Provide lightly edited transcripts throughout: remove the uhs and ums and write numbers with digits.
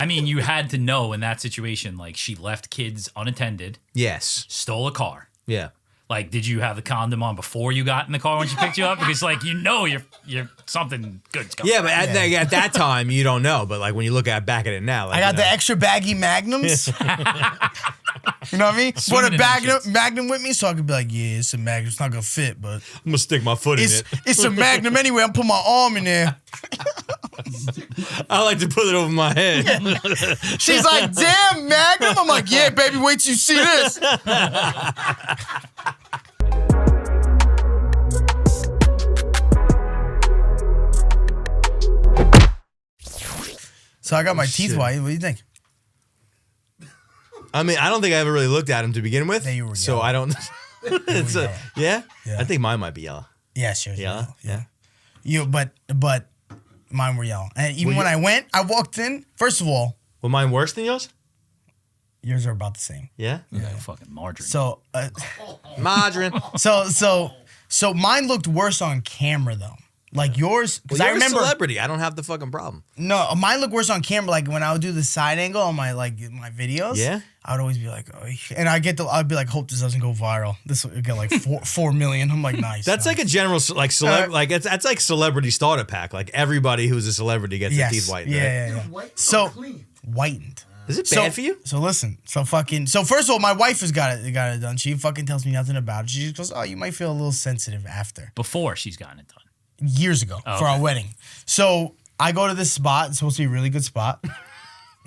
I mean, you had to know in that situation, like she left kids unattended, Yes. stole a car. Yeah. Like, did you have the condom on before you got in the car when she picked you up? Because, like, you're something good's coming. Yeah, but at that time, you don't know. But, like, when you look back at it now. Like, I got the extra baggy Magnums. You know what I mean? Brought a Magnum with me so I could be like, yeah, it's a Magnum. It's not going to fit, but. I'm going to stick my foot in it. It's a Magnum anyway. I'm putting my arm in there. I like to put it over my head. She's like, damn, Magnum. I'm like, yeah, baby, wait till you see this. So I got my teeth white. What do you think? I mean, I don't think I ever really looked at them to begin with. Yeah, you were so yellow. I don't. Yeah? I think mine might be yellow. Yeah, sure. Yellow? Yeah. But mine were yellow. And even when I walked in, first of all. Were mine worse than yours? Yours are about the same. Yeah? Yeah, fucking margarine. So. Margarine. So mine looked worse on camera, though. Like yours, because I remember a celebrity. I don't have the fucking problem. No, mine look worse on camera. Like when I would do the side angle on my my videos. Yeah, I would always be like, oh, and I'd be like, hope this doesn't go viral. This will get like 4 million. I'm like, nice. That's like a general like that's like celebrity starter pack. Like everybody who's a celebrity gets their teeth whitened. Yeah. So whitened. Is it bad for you? So listen, so first of all, my wife has got it done. She fucking tells me nothing about it. She just goes, oh, you might feel a little sensitive after. Before she's gotten it done. Years ago for our wedding. So I go to this spot. It's supposed to be a really good spot.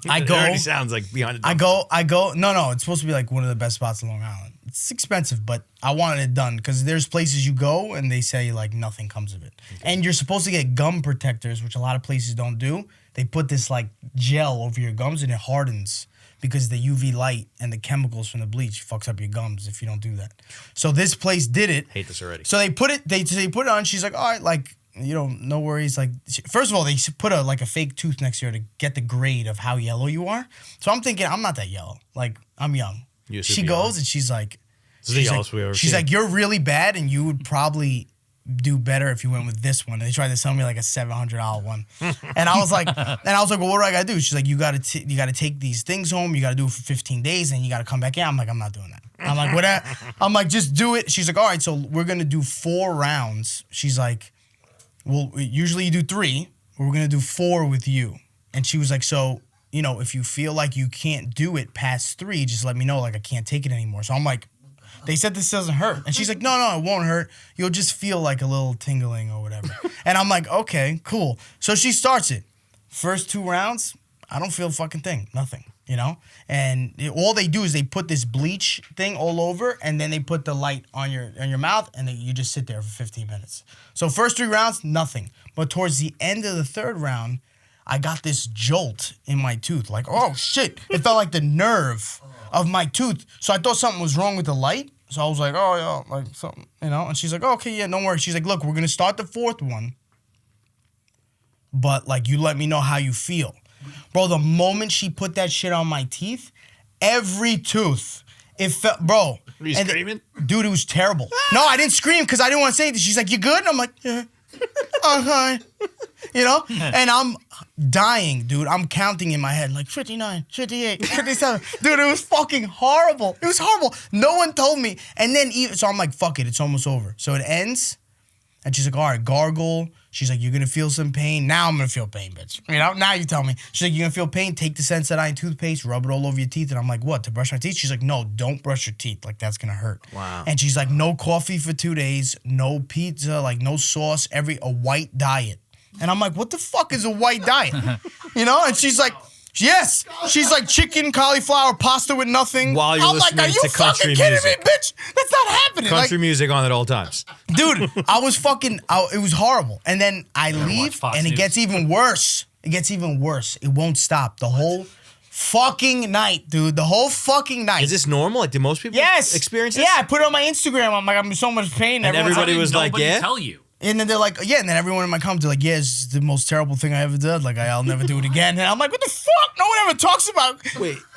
I go. It already sounds like behind it. I go. No, it's supposed to be like one of the best spots in Long Island. It's expensive, but I wanted it done because there's places you go and they say like nothing comes of it. Okay. And you're supposed to get gum protectors, which a lot of places don't do. They put this like gel over your gums and it hardens because the UV light and the chemicals from the bleach fucks up your gums if you don't do that. So this place did it. Hate this already. So they put it on. She's like, all right, like, you know, no worries. Like, first of all, they put a fake tooth next to her to get the grade of how yellow you are. So I'm thinking, I'm not that yellow. Like, I'm young. She goes and she's like, she's like, you're really bad and you would probably do better if you went with this one. And they tried to sell me like a $700 one. And I was like, well, what do I got to do? She's like, you got to take these things home. You got to do it for 15 days and you got to come back in. I'm like, I'm not doing that. I'm like, what? I'm like, just do it. She's like, all right, so we're going to do 4 rounds. She's like, well, usually you do 3, but we're going to do 4 with you. And she was like, so, you know, if you feel like you can't do it past 3, just let me know. Like, I can't take it anymore. So I'm like, they said this doesn't hurt. And she's like, no, it won't hurt. You'll just feel like a little tingling or whatever. And I'm like, okay, cool. So she starts it. First 2 rounds, I don't feel a fucking thing. Nothing, you know? And all they do is they put this bleach thing all over and then they put the light on your mouth and then you just sit there for 15 minutes. So first 3 rounds, nothing. But towards the end of the 3rd round, I got this jolt in my tooth. Like, oh, shit. It felt like the nerve of my tooth. So I thought something was wrong with the light. So I was like, oh, yeah, like something, you know? And she's like, oh, okay, yeah, don't worry. She's like, look, we're going to start the 4th one. But, like, you let me know how you feel. Bro, the moment she put that shit on my teeth, every tooth, it felt, bro. Were you screaming? Dude, it was terrible. No, I didn't scream because I didn't want to say anything. She's like, you good? And I'm like, yeah. Okay. You know? And I'm dying, dude. I'm counting in my head like 59, 58, 57. Dude, it was fucking horrible. It was horrible. No one told me. And then, so I'm like, fuck it. It's almost over. So it ends. And she's like, all right, gargle. She's like, you're going to feel some pain. Now I'm going to feel pain, bitch. You know, now you tell me. She's like, you're going to feel pain. Take the Sensodyne toothpaste, rub it all over your teeth. And I'm like, what, to brush my teeth? She's like, no, don't brush your teeth. Like, that's going to hurt. Wow. And she's like, no coffee for 2 days, no pizza, like no sauce, a white diet. And I'm like, what the fuck is a white diet? You know? And she's like, yes. She's like chicken, cauliflower, pasta with nothing. While you're listening like, are you to country fucking kidding music. me, bitch? That's not happening. Country music on at all times. Dude, I was fucking, it was horrible. And then I leave and it gets even worse. It gets even worse. It won't stop. The whole fucking night, dude. The whole fucking night. Is this normal? Like, do most people experience this? Yeah, I put it on my Instagram. I'm like, I'm in so much pain. And everybody was like, yeah? Tell you. And then they're like, yeah. And then everyone in my comments are like, yeah, it's the most terrible thing I ever did. Like, I'll never do it again. And I'm like, what the fuck? No one ever talks about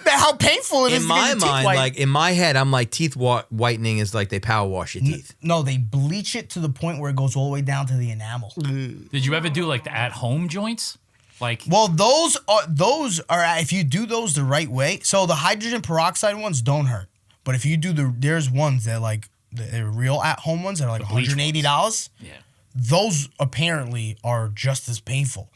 how painful it is. In my mind, like in my head, I'm like, teeth whitening is like they power wash your teeth. No, they bleach it to the point where it goes all the way down to the enamel. Did you ever do like the at-home joints? Like, well, those are if you do those the right way. So the hydrogen peroxide ones don't hurt, but if you do there's ones that like the real at home ones that are like $180. yeah. Those apparently are just as painful,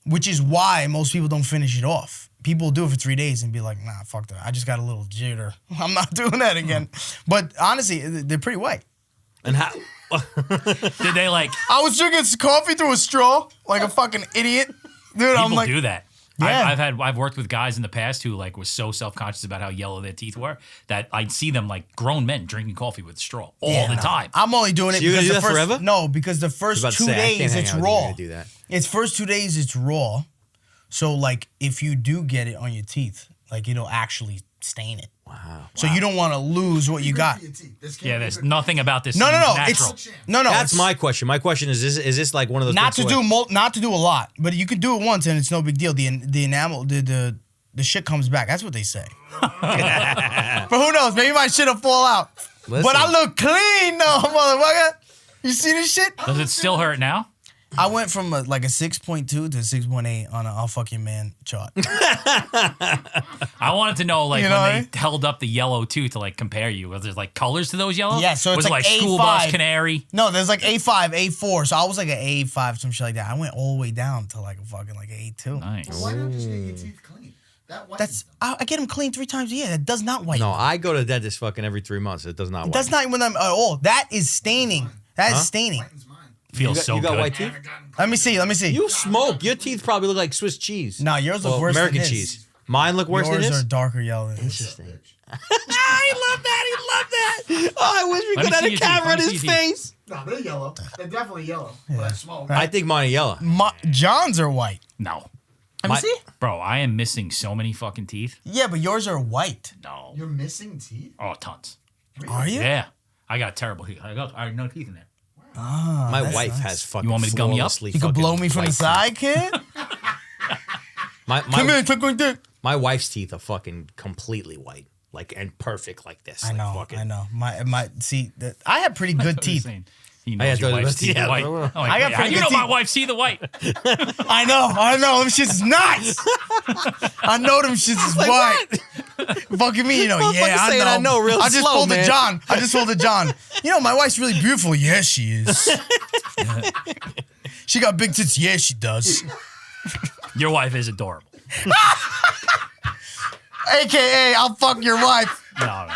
which is why most people don't finish it off. People do it for 3 days and be like, nah, fuck that. I just got a little jitter. I'm not doing that again. But honestly, they're pretty white. And how? Did they like? I was drinking coffee through a straw like a fucking idiot. Dude, People I'm like, do that. Yeah. I've worked with guys in the past who like was so self-conscious about how yellow their teeth were that I'd see them like grown men drinking coffee with a straw all the time. I'm only doing it So you're because gonna do the that first forever? no, because the first 2 days it's raw. Do that. It's first 2 days it's raw. So like if you do get it on your teeth, like it'll actually stain it. Wow. So you don't want to lose what you got. Yeah, there's nothing about this. No. Natural. It's That's my question. My question is this like one of those not to things do where- not to do a lot, but you could do it once and it's no big deal. The enamel the shit comes back. That's what they say. But who knows? Maybe my shit'll fall out. Listen. But I look clean though, motherfucker. You see this shit? Does it still hurt now? I went from a 6.2 to 6.8 on a I'll fuck your man chart. I wanted to know, like, You know what I when mean? they held up the yellow tooth to like compare you. Was there like colors to those yellows? Yeah, so it's was it like like school bus A5. canary. No, there's like A5, A4. So I was like an A5, some shit like that. I went all the way down to like a fucking like A2. Nice. Why not just get your teeth clean? That whitens them. I get them clean 3 times a year. That does not whiten. No, I go to the dentist fucking every 3 months. It does not. That's not when I'm at all. That is staining. That is staining. Whitens mine. Feels so you got good. white teeth? Let me see. You smoke. Your teeth probably look like Swiss cheese. No, yours look Well, worse American than his. cheese. Mine look worse than Yours his. are darker yellow than his. Interesting. I love that. Oh, I wish we Let me could have see a your camera on teeth. Let me his see your face. No, they're yellow. They're definitely yellow. But I smoke. I think mine are yellow. John's are white. No, Let me see. bro, I am missing so many fucking teeth. Yeah, but yours are white. No, You're missing teeth? oh, tons. Are you? Yeah, I got terrible teeth. I have no teeth in there. My that's wife nice. has fucking. You want me to gum you up? flawlessly You could blow fucking me from the white side, kid. teeth. My Come here, take my dick. my wife's teeth are fucking completely white, like and perfect like this. I like know. fucking- I know. My see. I have pretty good teeth. He I knows got your those- wife's teeth yeah, are white. I will. I'm like, I got wait, pretty you good know my teeth. wife's teeth are white. I know. Them shits is nice. I know them shits is white. Fucking me, yeah, Motherfucker saying I I know real I just slow, told man. to John. I just told to John. My wife's really beautiful. Yeah, she is. She got big tits. Yeah, she does. Your wife is adorable. AKA, I'll fuck your wife. No.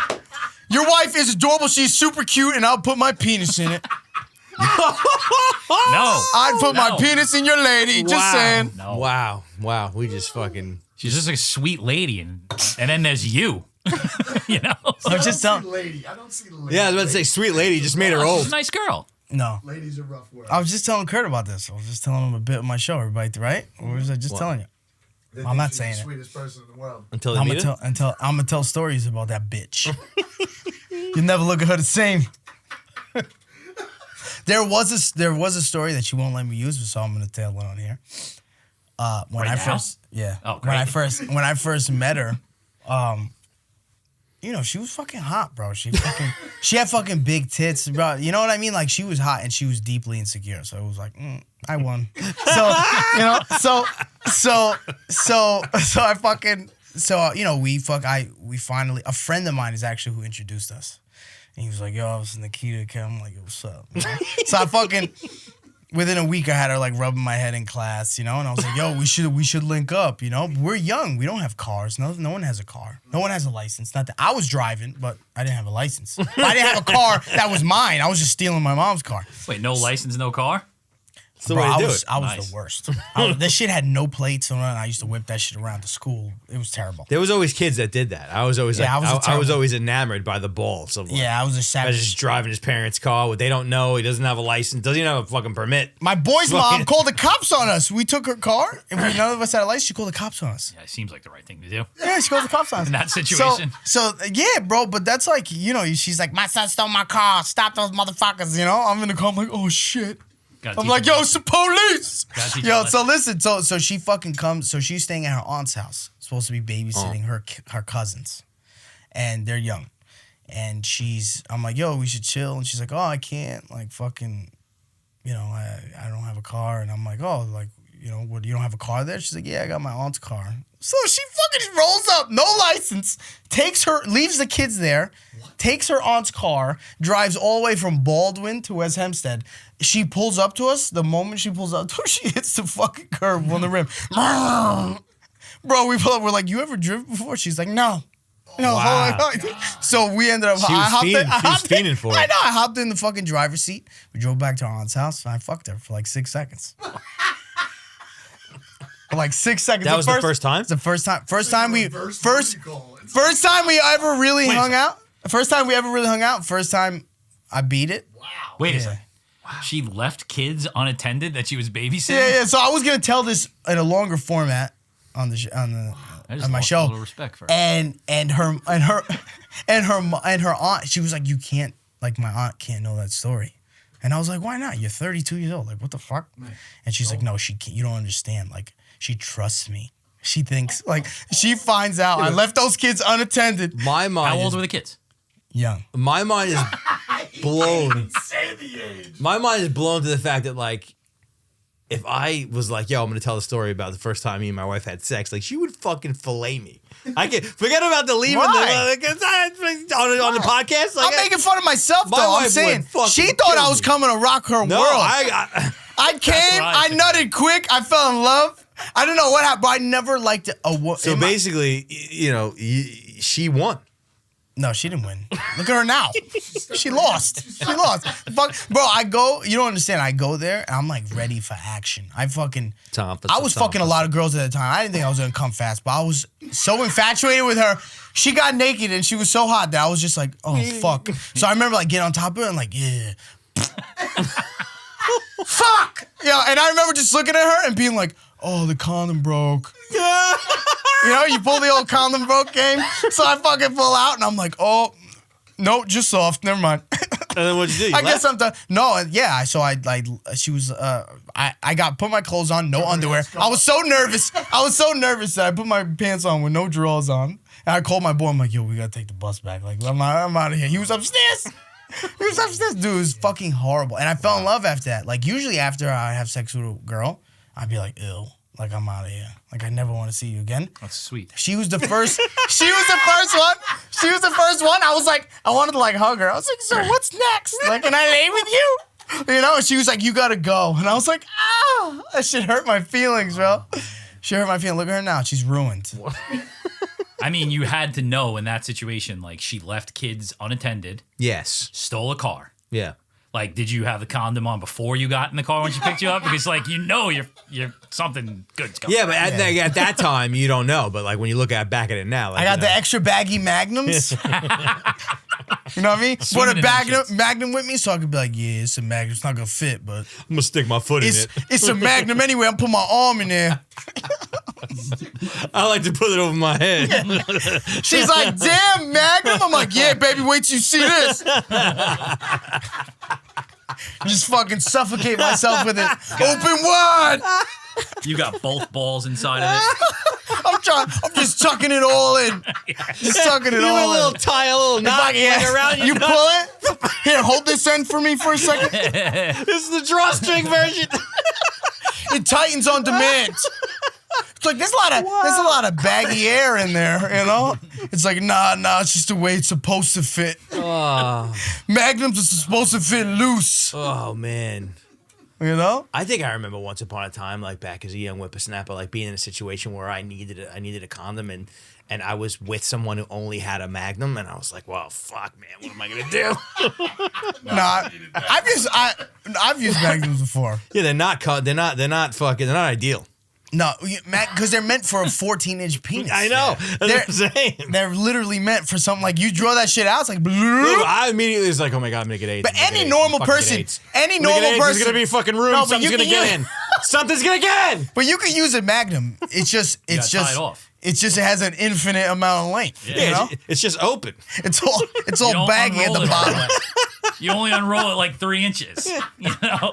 Your wife is adorable. She's super cute, and I'll put my penis in it. No. I'd put my No. penis in your lady. Just Wow. saying. No. Wow. We just fucking. She's just a sweet lady, and then there's you. You know, I'm just I don't telling. see lady. I don't see lady. Yeah, I was about to say, sweet lady just made her she's old. a nice girl. No. Lady's a rough word. I was just telling Kurt about this. I was just telling him a bit of my show, everybody, right? Or was I just telling you? They I'm think not she's saying the it. sweetest person in the world. Until they I'm meet gonna her? I'm gonna tell stories about that bitch. You never look at her the same. There was a story that she won't let me use, so I'm gonna tell it on here. When Right I now? first, yeah, Oh, when I great. first met her, she was fucking hot, bro. She had fucking big tits, bro. You know what I mean? Like she was hot and she was deeply insecure. So it was like, I won. We finally, a friend of mine is actually who introduced us. And he was like, yo, I was Nikita. I'm like, what's up? So I fucking, within a week, I had her like rubbing my head in class, and I was like, yo, we should link up, We're young. We don't have cars. No one has a car. No one has a license. Not that I was driving, but I didn't have a license. But I didn't have a car that was mine. I was just stealing my mom's car. Wait, no license, no car? It's the Bro, way to I do was it. the worst. That shit had no plates on it. And I used to whip that shit around to school. It was terrible. There was always kids that did that. I was always Yeah, like, I was a I was terrible- always enamored by the balls of like, Yeah, I was a I was savage. just driving his parents' car. What they don't know, he doesn't have a license, doesn't even have a fucking permit. My boy's mom Fucking- called the cops on us. We took her car, and none of us had a license. She called the cops on us. Yeah, it seems like the right thing to do. Yeah, she called the cops on us. In that situation. So yeah, bro, but that's like, she's like, my son stole my car. Stop those motherfuckers, I'm in the car. I'm like, oh shit. Gotta I'm teach like, them yo, it's the police. Gotta teach Yo, them so listen, so she fucking comes. So she's staying at her aunt's house, supposed to be babysitting her cousins, and they're young. And I'm like, yo, we should chill. And she's like, oh, I can't, like, fucking, I don't have a car. And I'm like, oh, like, what, you don't have a car there? She's like, yeah, I got my aunt's car. So she fucking rolls up, no license, leaves the kids there, takes her aunt's car, drives all the way from Baldwin to West Hempstead. She pulls up to us. The moment she pulls up to us, she hits the fucking curb on the rim. Bro, we pull up. We're like, you ever driven before? She's like, no. No, Wow. so we ended up. She was fiending for it. I know. I hopped in the fucking driver's seat. We drove back to our aunt's house. And I fucked her for like 6 seconds. For like 6 seconds. That was the first time. The first time. First time we ever really Wait a hung out. First time we ever really hung out. First time I beat it. Wait a second. She left kids unattended that she was babysitting? Yeah. So I was gonna tell this in a longer format on my show. A little respect for her. And her aunt, she was like, you can't, like, my aunt can't know that story. And I was like, why not? You're 32 years old. Like, what the fuck? And she's like, no, she can't. You don't understand. Like, she trusts me. She thinks, like, she finds out I left those kids unattended. My mind. How old were the kids? Young. My mind is blown. Say the age. My mind is blown to the fact that, like, if I was like, yo, I'm gonna tell the story about the first time me and my wife had sex, like, she would fucking fillet me. I can forget about the leaving on the podcast. Like, I'm making fun of myself, My though. I'm wife saying would fucking she thought kill I was me. coming to rock her no, world. I came, what I I think. nutted quick, I fell in love. I don't know what happened, but I never liked it. so basically, she won. No, she didn't win. Look at her now. She lost. She lost. Fuck, bro. You don't understand. I go there and I'm like ready for action. I was fucking a lot of girls at the time. I didn't think I was gonna come fast, but I was so infatuated with her. She got naked and she was so hot that I was just like, oh fuck. So I remember like getting on top of her and like, yeah. Fuck. Yeah, and I remember just looking at her and being like, oh, the condom broke. You pull the old condom broke game. So I fucking pull out and I'm like, oh, no, just soft. Never mind. And then what'd you do? I guess I'm done. No, yeah. So she was, put my clothes on, no underwear. I was so nervous. That I put my pants on with no drawers on. And I called my boy. I'm like, yo, we gotta take the bus back. Like, I'm out of here. He was upstairs. Dude, it was fucking horrible. And I fell in love after that. Like, usually after I have sex with a girl, I'd be like, ew. Like, I'm out of here. Like, I never want to see you again. That's sweet. She was the first one. I was like, I wanted to like hug her. I was like, so what's next? Like, can I lay with you? And she was like, you gotta go. And I was like, ah, that shit hurt my feelings, bro. She hurt my feelings. Look at her now. She's ruined. I mean, you had to know in that situation, like, she left kids unattended, Yes. stole a car. Yeah. Like, did you have the condom on before you got in the car when she picked you up? Because, like, you're something good's coming. Yeah, but at that time you don't know. But like when you look back at it now, like, I got the extra baggy magnums. You know what I mean? Brought Swimming a in them shits. magnum with me so I could be like, yeah, it's a magnum. It's not gonna fit, but I'm gonna stick my foot in it. it's a magnum anyway. I'm putting my arm in there. I like to put it over my head. She's like, damn, magnum. I'm like, yeah, baby, wait till you see this. Just fucking suffocate myself with it. Open wide. You got both balls inside of it. I'm just tucking it all in. Just tucking it You all have a little in. tie, a little knot around You pull it. Here, hold this end for me for a second. This is the drawstring version. It tightens on demand. It's like there's a lot of baggy air in there, you know? It's like, nah, it's just the way it's supposed to fit. Oh, Magnums are supposed to fit loose, oh man. you know? I think I remember once upon a time, like back as a young whippersnapper, like being in a situation where I needed a condom and I was with someone who only had a Magnum, and I was like, well, fuck, man, what am I gonna do? Nah, I've used Magnums before. Yeah, they're not ideal. No, because they're meant for a 14-inch penis. I know. That's what I'm saying. They're literally meant for something like you draw that shit out. It's like, I immediately was like, oh my God, I'm gonna get AIDS. But any normal person, there's gonna be a fucking room. No, but Something's you gonna can get in. Something's gonna get in. But you can use a Magnum. It's just tie it off. It has an infinite amount of length. Yeah. You know? It's just open. It's all You don't baggy at unroll the it bottom. that way. You only unroll it like 3 inches. You know?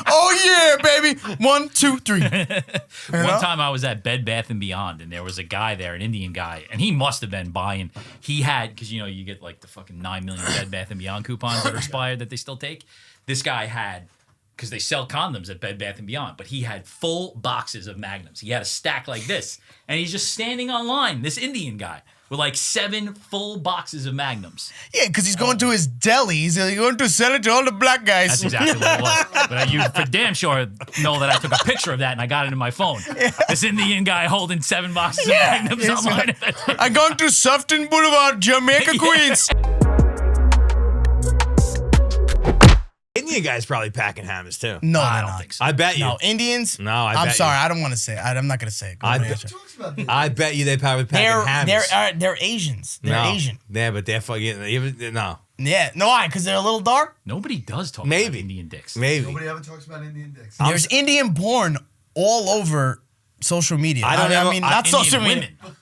Oh yeah, baby. 1, 2, 3. One time I was at Bed Bath & Beyond, and there was a guy there, an Indian guy, and he must have been buying. He had, because you get like the fucking 9 million Bed Bath & Beyond coupons that are expired that they still take. This guy had because they sell condoms at Bed Bath & Beyond, but he had full boxes of Magnums. He had a stack like this, and he's just standing online, this Indian guy, with like 7 full boxes of Magnums. Yeah, because he's going to his deli. He's going to sell it to all the black guys. That's exactly what it was. But you for damn sure know that I took a picture of that and I got it in my phone. Yeah. This Indian guy holding 7 boxes of Magnums online. I'm going to Sufton Boulevard, Jamaica, Queens. Indian guys probably packing hammers too. No, I they're don't not. think so. I bet you. No, Indians. No, I I'm bet sorry. you. I don't want to say it. I'm not going to say it. Go I ahead, bet- answer. Talks about this. I bet you they probably packing hammers. They're Asians. They're no. Asian. Yeah, but they're fucking no. Yeah. No, why? Because they're a little dark. Nobody does talk Maybe. about Indian dicks. Maybe. Nobody ever talks about Indian dicks. There's Indian porn all over social media. I mean, not Indian social media. women.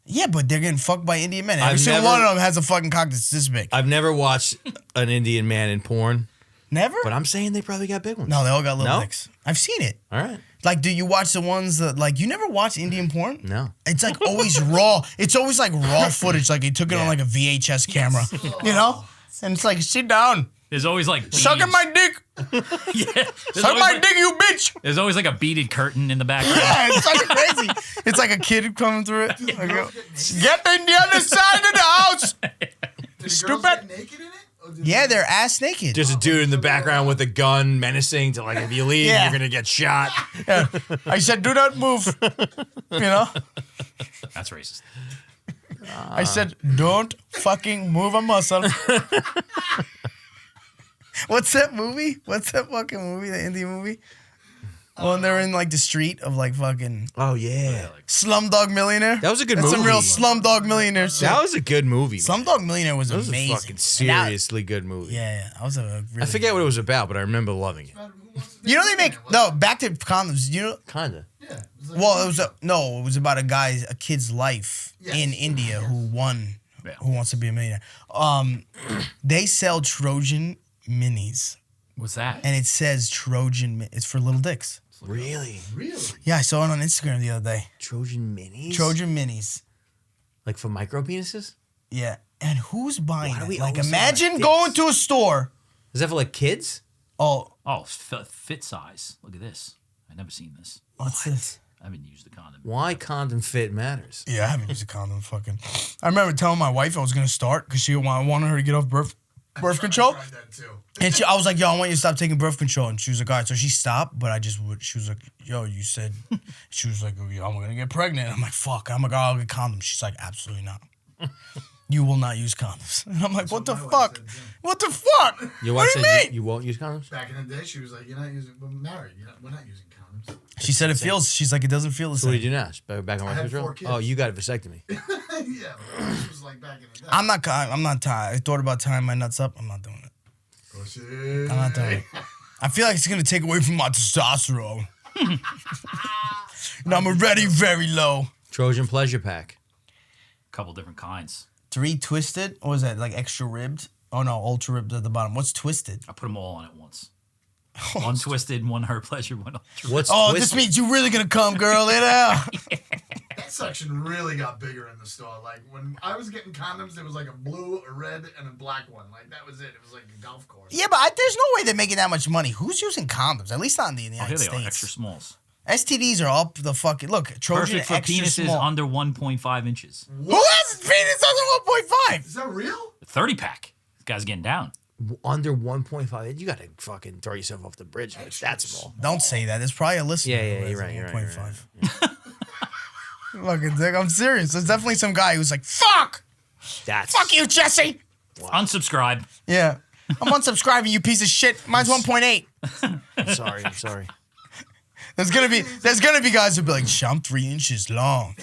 Yeah, but they're getting fucked by Indian men. Every I've single never- one of them has a fucking cock that's this big. I've never watched an Indian man in porn, Never? but I'm saying they probably got big ones. No, they all got little No? dicks. I've seen it. All right. Like, do you watch the ones that, like, you never watch Indian porn? No. It's like always raw. It's always like raw footage. Like, he took it on like a VHS camera, you know? And it's like, sit down. There's always like Suck at beads. my dick. Yeah. There's Suck always, my like, dick, you bitch. there's always like a beaded curtain in the background. Yeah, it's like crazy. It's like a kid coming through it. Like, get in the other side of the house. Did the Stupid. girls get naked in it? Or did Yeah, they- they're ass naked. There's a dude in the background with a gun menacing to like, if you leave, Yeah. you're gonna get shot. Yeah. I said, do not move. You know? That's racist. I said, don't fucking move a muscle. What's that movie? What's that fucking movie? The Indian movie? When they're in like the street of like fucking Oh yeah. Slumdog Millionaire. That was a good That's some movie. real Slumdog Millionaire shit. That was a good movie. Slumdog Millionaire was That was amazing. a fucking And that- seriously good movie. yeah, that was a really I forget what it was about, but I remember loving it. Who wants to You know be they make in it? no back to condoms. You know, Kinda. Yeah. It was like- well, it was about a kid's life Yes. in India who won, Yeah. who wants to be a millionaire. They sell Trojan minis, What's that? and it says Trojan. It's for little dicks. Really? Really? Yeah, I saw it on Instagram the other day. Trojan minis? Trojan minis. Like for micro penises? Yeah, and who's buying Why do it? we Like, always imagine have going dicks? to a store. Is that for like kids? Oh, Oh, fit size. Look at this. I've never seen this. what's this? I haven't used the condom. Why condom fit matters? Yeah, I haven't used a condom. Fucking. I remember telling my wife I was gonna start because I wanted her to get off birth control. I tried that too. And I was like, yo, I want you to stop taking birth control. And she was like, all right. So she stopped, but she was like, yo, you said, she was like, oh, yeah, I'm going to get pregnant. I'm like, fuck. I'm like, oh, I'll get condoms. She's like, absolutely not. You will not use condoms. And I'm like, what the my wife fuck? said, too. What the fuck? Your What wife do you said mean? you won't use condoms? Back in the day, she was like, "You're not using. We're married. We're not using condoms." She said it feels, she's like, it doesn't feel the So what do same. you do now? Just back on I birth had control? 4 kids. Oh, you got a vasectomy. Yeah, but this was like back in the day. I'm not tired. I thought about tying my nuts up. I'm not doing it. Pussy. I'm not doing it. I feel like it's going to take away from my testosterone. And I'm already very low. Trojan pleasure pack. Couple different kinds. 3 twisted? Or was that like extra ribbed? Oh no, ultra ribbed at the bottom. What's twisted? I put them all on at once. One twisted, one her pleasure, one ultra. What's Oh, twisted? this means you really gonna come, girl. Lay down. That section really got bigger in the store. Like when I was getting condoms, there was like a blue, a red, and a black one. Like that was it. It was like a golf course. Yeah, but there's no way they're making that much money. Who's using condoms? At least not in the Oh, here United they are, States. extra smalls. STDs are up the fucking look. Trojan Perfect for extra penises small. under 1.5 inches. Who has a penis under 1.5? Is that real? 30 pack. This guy's getting down. Under 1.5. You got to fucking throw yourself off the bridge. Like, that's small. Don't say that. There's probably a listener. Yeah, who has you're a right. You're right. 1.5. Fucking dick. I'm serious. There's definitely some guy who's like, fuck! That's Fuck you, Jesse! Unsubscribe. Yeah. I'm unsubscribing, you piece of shit. Mine's 1.8. I'm sorry. I'm sorry. There's gonna be guys who be like, I'm 3 inches long.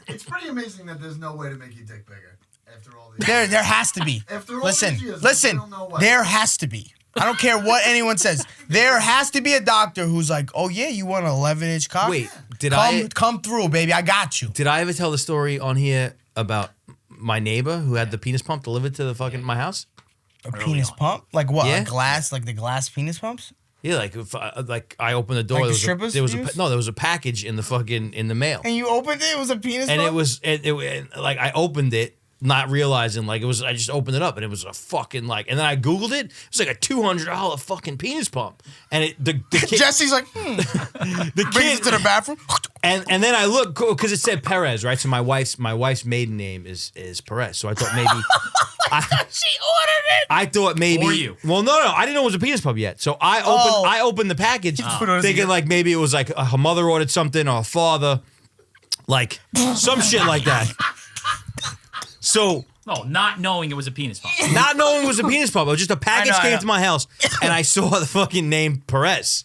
It's pretty amazing that there's no way to make your dick bigger after all these. There has to be. After all Listen, these years, listen. I don't know what. There has to be. I don't care what anyone says. There has to be a doctor who's like, oh yeah, you want an 11-inch cock? Wait, did I come through, baby? I got you. ever tell the story on here about my neighbor who had the penis pump delivered to the fucking my house? A penis pump? Like what? Yeah. A glass? Like the glass penis pumps? Yeah, like if I opened the door, Like the there strippers there was use? there was a package in the mail, And you opened it. It was a penis and pump. it was like I opened it not realizing like it was. I just opened it up and it was a fucking like, and then I Googled it. It was like a $200 fucking penis pump, and the kid, Jesse's like, the brings kid it to the bathroom. and then I look because it said Perez, right? So my wife's maiden name is Perez. So I thought maybe She ordered it. I thought maybe For you. Well, no, I didn't know it was a penis pump yet. So I opened the package thinking like maybe it was like her mother ordered something or her father, like some shit like that. So No, not knowing it was a penis pump. not knowing it was a penis pump, it was just a package I came know. to my house and I saw the fucking name Perez.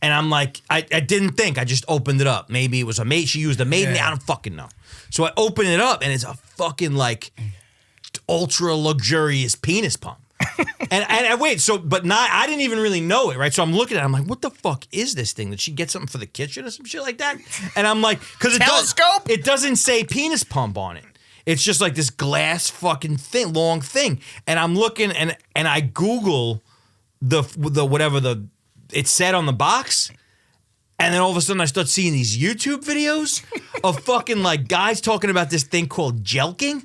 And I'm like, I didn't think. I just opened it up. Maybe it was a maid. She used a maiden name. I don't fucking know. So I open it up, and it's a fucking like ultra luxurious penis pump. and wait, so but not. I didn't even really know it, right? So I'm looking at it. I'm like, what the fuck is this thing? Did she get something for the kitchen or some shit like that? And I'm like, because Telescope? It doesn't say penis pump on it. It's just like this glass fucking thing, long thing. And I'm looking, and I Google the whatever it said on the box, and then all of a sudden I start seeing these YouTube videos of fucking like guys talking about this thing called Jelqing,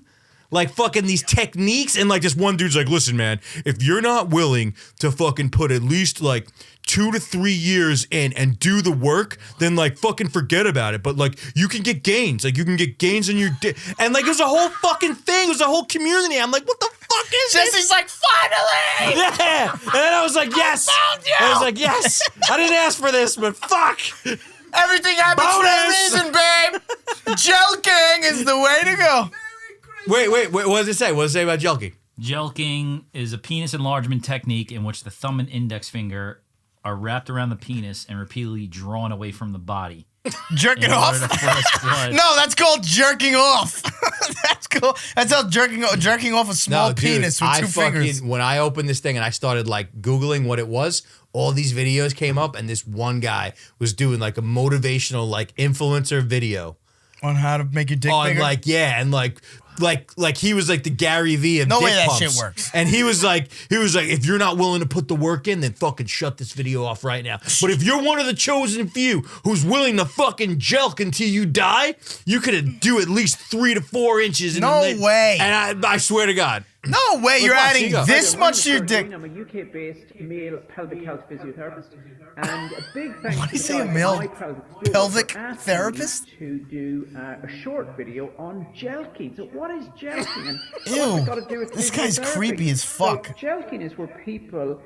like fucking these techniques, and like this one dude's like, listen, man, if you're not willing to fucking put at least like 2 to 3 years in and do the work, then like fucking forget about it. But like you can get gains, like you can get gains in your dick, and like it was a whole fucking thing, it was a whole community. I'm like, what the fuck is this? Jesse's like, finally. Yeah, and then I was like, yes. found you! I was like, yes. I didn't ask for this, but fuck. Everything happens for a Bonus! reason, babe. Jelqing is the way to go. Wait. What does it say? What does it say about Jelqing? Jelqing is a penis enlargement technique in which the thumb and index finger are wrapped around the penis and repeatedly drawn away from the body. Jerking in off? order to force blood. No, that's called jerking off. That's cool. That's how jerking off a small penis with 2 fingers. When I opened this thing and I started like Googling what it was, all these videos came up, and this one guy was doing like a motivational like influencer video On how to make your dick on bigger? like and like he was like the Gary V of No dick way that pumps. shit works. And he was like, if you're not willing to put the work in, then fucking shut this video off right now. But if you're one of the chosen few who's willing to fucking jelk until you die, you could do at least 3 to 4 inches. In No the way. And I swear to God. No way, you're watch, adding you go. this much to your dick. I'm a UK-based male pelvic health physiotherapist, and a big thanks Why do you to say a guys male at My Pelvic School pelvic for asking therapist? me to do a short video on Jelqing. So what is Jelqing? And Ew, what's it got to do with this guy's physiotherapy? creepy as fuck. So Jelqing is where people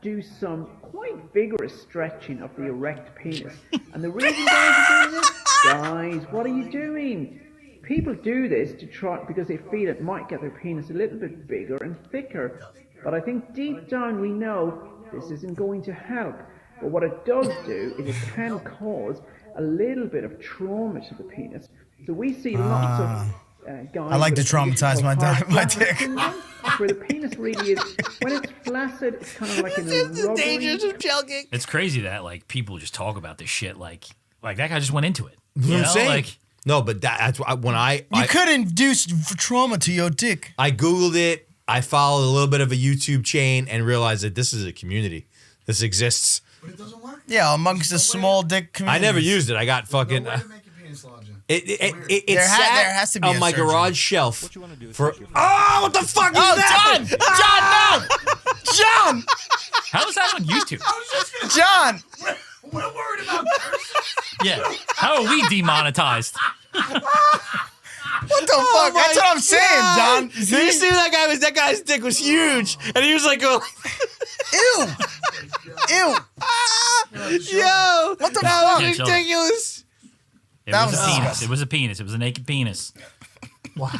do some quite vigorous stretching of the erect penis. And the reason guys are doing this, guys, what are you doing? People do this to try because they feel it might get their penis a little bit bigger and thicker. But I think deep down we know this isn't going to help. But what it does do is it can cause a little bit of trauma to the penis. So we see lots of guys. I like to with a condition traumatize called my hard dick. flaccid syndrome, where the penis really is, when it's flaccid, it's kind of like in a rubbery. Jelqing. It's crazy that like people just talk about this shit like that guy just went into it. You know what I'm saying? Like, No, but that's why when You could induce trauma to your dick. I Googled it, I followed a little bit of a YouTube chain and realized that this is a community. This exists. But it doesn't work. Yeah, amongst the small dick I community. never used it. I got fucking. No way to make your penis larger. It There sat has to be on a my surgery. garage shelf for. Oh, what the fuck is Oh, that? John! No! John! how is that on YouTube? I was just gonna John! we're worried about curses. Yeah. How are we demonetized? What the fuck? That's what I'm saying, John. Did you see that guy's dick was huge, and he was like, going, Ew! Ew! "Yo, What the that fuck? was Yeah, ridiculous." It That was a was penis. disgusting. It was a penis. It was a naked penis. Wow.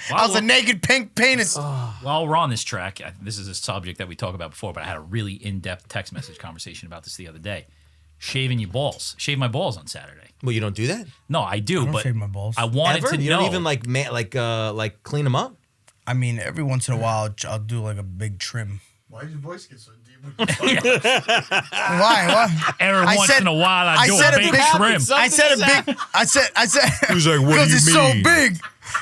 That was a naked pink penis. While we're on this track, this is a subject that we talked about before, but I had a really in-depth text message conversation about this the other day. Shaving your balls. Shave my balls on Saturday. Well, you don't do that No, I do, don't but shave my balls. I wanted ever. to You know. don't even like clean them up. I mean, every once in a while, I'll do like a big trim. Why did your voice get so deep? Why? What? Every I once said- in a while, I do said a a big big trim. Something I said a is big. I said. He was like, "What do Because you it's mean?" so big.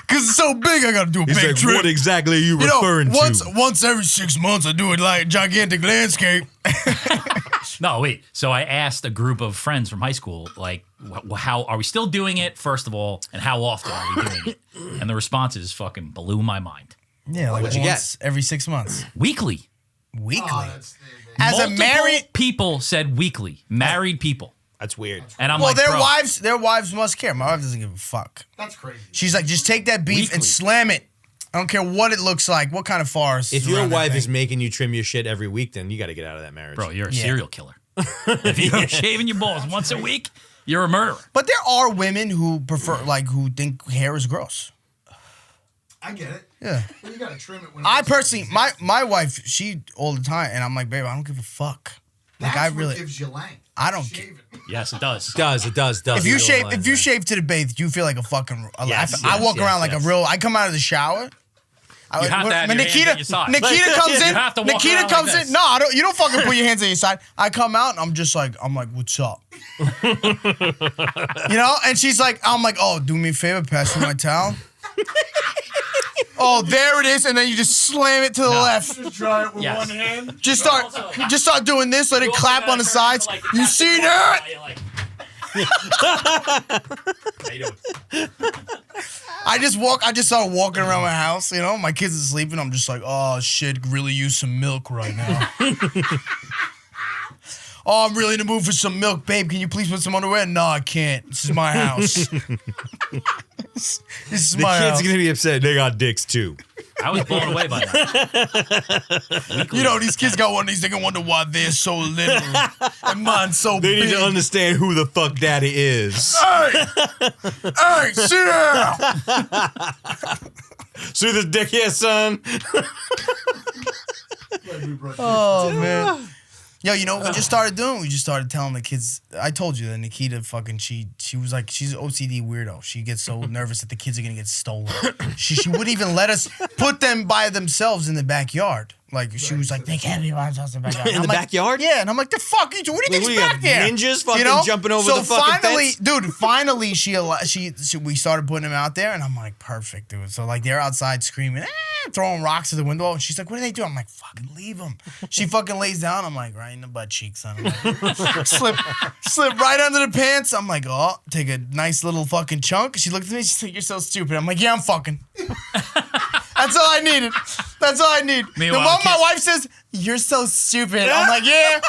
Because it's so big, I gotta do a big trim. exactly are you, You know, once every 6 months, I do it like gigantic landscape. No, wait. So I asked a group of friends from high school, like, how are we still doing it, first of all, and how often are we doing it? And And the responses fucking blew my mind. Yeah, like What'd you once every 6 months. Weekly. Weekly. Oh, that's, As a Multiple married people said weekly. Married people. That's weird. And I'm well, like, their bro, wives must care. My wife doesn't give a fuck. that's crazy. She's like, just take that beef and Weekly. slam it. I don't care what it looks like, what kind of farce. If is your around that wife thing. is making you trim your shit every week, then you got to get out of that marriage. bro, you're a Yeah. serial killer. If you're shaving your balls once a week, you're a murderer. But there are women who prefer, like, who think hair is gross. I get it. Yeah. Well, you gotta trim it when I it's- personally, my wife, she all the time, and I'm like, babe, I don't give a fuck. Like, That's I what really, gives you length. I don't Shave it. Yes, it does. It does. if you shave, Realize if you that. shave to the base, you feel like a fucking. Yes, I walk yes, around like yes. a real. I come out of the shower. You have to have your hands at your side. Nikita comes in. You have to walk Nikita around comes like in. this. No, I don't. You don't fucking put your hands at your side. I come out and I'm like, what's up? You know? And she's like, I'm like, oh, do me a favor, pass me my towel. Oh, there it is, and then you just slam it to the left. Just try it with Yes. one hand. Just start doing this. Let it clap on the sides. You see that? How you doing? I just start walking around my house. You know, my kids are sleeping. I'm just like, oh shit, really use some milk right now. Oh, I'm really in the mood for some milk, babe. Can you please put some underwear? No, I can't. This is my house. This is The my kids house. are gonna be upset. They got dicks too. I was blown away by that. You know, these kids got one of these. They can wonder why they're so little and mine's so They big. need to understand who the fuck daddy is. Hey, sit down. See this dick here, son? Oh man. Yo, you know what we just started doing? We just started telling the kids. I told you that Nikita fucking she was like, she's an OCD weirdo. She gets so nervous that the kids are gonna get stolen. She wouldn't even let us put them by themselves in the backyard. Like she was like, they can't be by themselves in the backyard. In And the I'm like, backyard? Yeah, and I'm like, the fuck you do? What do you Like, think's what back do you there? got, ninjas fucking jumping over the fucking finally, fence? dude, finally she we started putting them out there, and I'm like, perfect, dude. So like they're outside screaming, throwing rocks at the window, and she's like, what do they do? I'm like, fucking leave them. She fucking lays down. I'm like, right in the butt cheeks, son. slip right under the pants. I'm like, oh, take a nice little fucking chunk. She looked at me. She's like, you're so stupid. I'm like, yeah, I'm fucking. That's all I needed. That's all I need. Meanwhile, the moment the my wife says, you're so stupid, I'm like, yeah,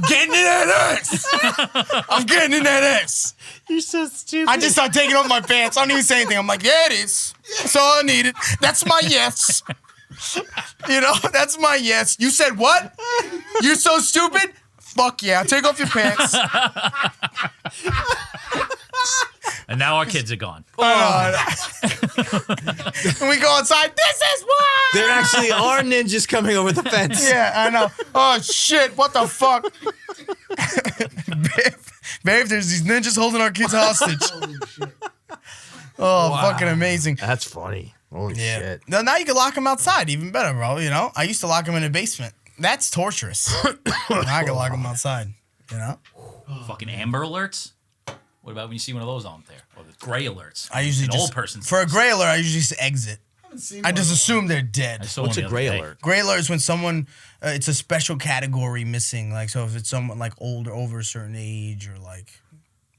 getting in that ass. I'm getting in that ass. You're so stupid. I just start taking off my pants. I don't even say anything. I'm like, yeah, it is. That's all I needed. That's my yes. You know, that's my yes. You said what? You're so stupid? Fuck yeah. Take off your pants. And now our kids are gone. And we go outside. This is why. There actually are ninjas coming over the fence. Yeah, I know. Oh, shit. What the fuck? Babe, there's these ninjas holding our kids hostage. Holy shit. Oh, fucking amazing. That's funny. Holy shit. Now you can lock them outside. Even better, bro. You know? I used to lock them in the basement. That's torturous. Now I can lock them outside. You know? Fucking Amber Alerts. What about when you see one of those on there? Or the gray alerts. I usually An just... old person. For a gray alert, I usually just exit. I just assume they're dead. I saw What's one a the other gray day. alert? Gray alert is when someone, it's a special category missing. Like, so if it's someone like older, over a certain age, or like,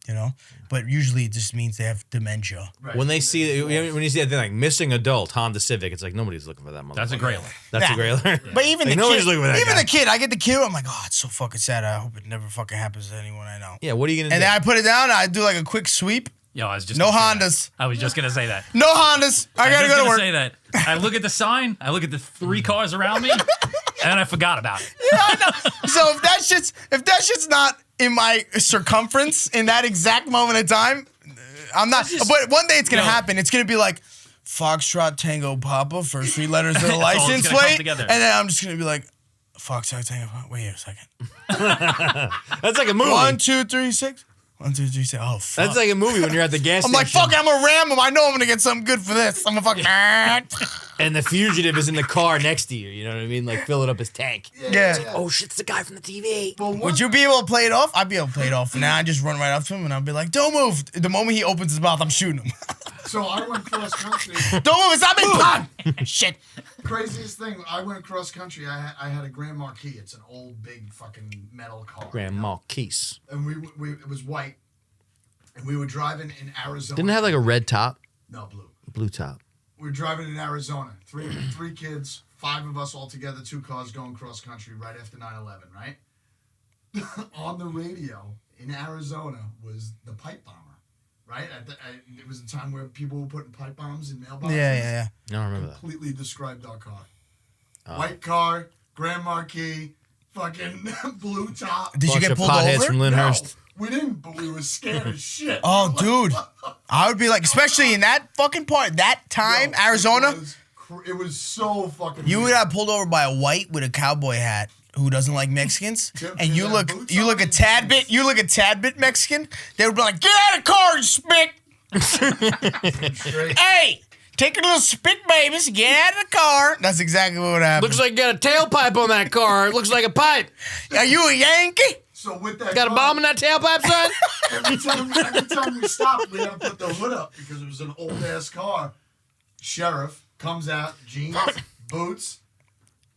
you know, but usually it just means they have dementia. Right. When they see, when you see that thing like missing adult Honda Civic, it's like nobody's looking for that motherfucker. That's a gray alert. That's Yeah. a gray alert. But even Like, the nobody's kid, looking for that even guy. the kid, I get the kid. I'm like, oh, it's so fucking sad. I hope it never fucking happens to anyone I know. Yeah, what are you gonna And do? then I put it down. I do like a quick sweep. Yo, I was just No gonna say Hondas. that. I was just gonna say that. No Hondas. I gotta was go to gonna work. say that. I look at the sign. I look at the 3 cars around me, and I forgot about it. So if that shit's not in my circumference in that exact moment of time, I'm not. But one day it's gonna happen. It's gonna be like Foxtrot Tango Papa, first 3 letters of the all that's license gonna come plate, together. and then I'm just gonna be like Foxtrot Tango Papa. Wait a second. That's like a movie. 1, 2, 3, 6. 1, 2, 3, 6. Oh fuck. That's like a movie when you're at the gas I'm station. like, fuck, I'm gonna ram him. I know I'm gonna get something good for this. I'm gonna fucking. And the fugitive is in the car next to you. You know what I mean? Like filling up his tank. Yeah. Oh shit, it's the guy from the TV. Would you be able to play it off? I'd be able to play it off. And now I just run right up to him and I'll be like, don't move. The moment he opens his mouth, I'm shooting him. So I went cross country. Don't move. It's not me. Pop. Shit. Craziest thing, I went cross country. I had a Grand Marquis. It's an old, big, fucking metal car. Grand Marquise. And we it was white. And we were driving in Arizona. Didn't it have like a red top? No, blue. Blue top. we're driving in Arizona. Three kids, 5 of us all together, 2 cars going cross country right after 9/11, right? On the radio in Arizona was the pipe bomber, right? It was a time where people were putting pipe bombs in mailboxes. Yeah. I don't remember that. Completely described our car. White car, Grand Marquis, fucking blue top. Did you get pulled over? From Lyndhurst. No, we didn't, but we were scared as shit. Oh, dude. I would be like, especially in that fucking part, that time, Yo, Arizona, it was so fucking you weird. got pulled over by a white with a cowboy hat who doesn't like Mexicans, Yep, and you and look boots you on look a and tad jeans. bit Mexican. They would be like, get out of the car, you spick. Straight. Hey, take your little spick babies, get out of the car. That's exactly what happened. Looks like you got a tailpipe on that car. It looks like a pipe. Are you a Yankee? So with that Got a car, bomb in that tailpipe, son? every time we stopped, we had to put the hood up because it was an old ass car. Sheriff comes out, jeans, boots.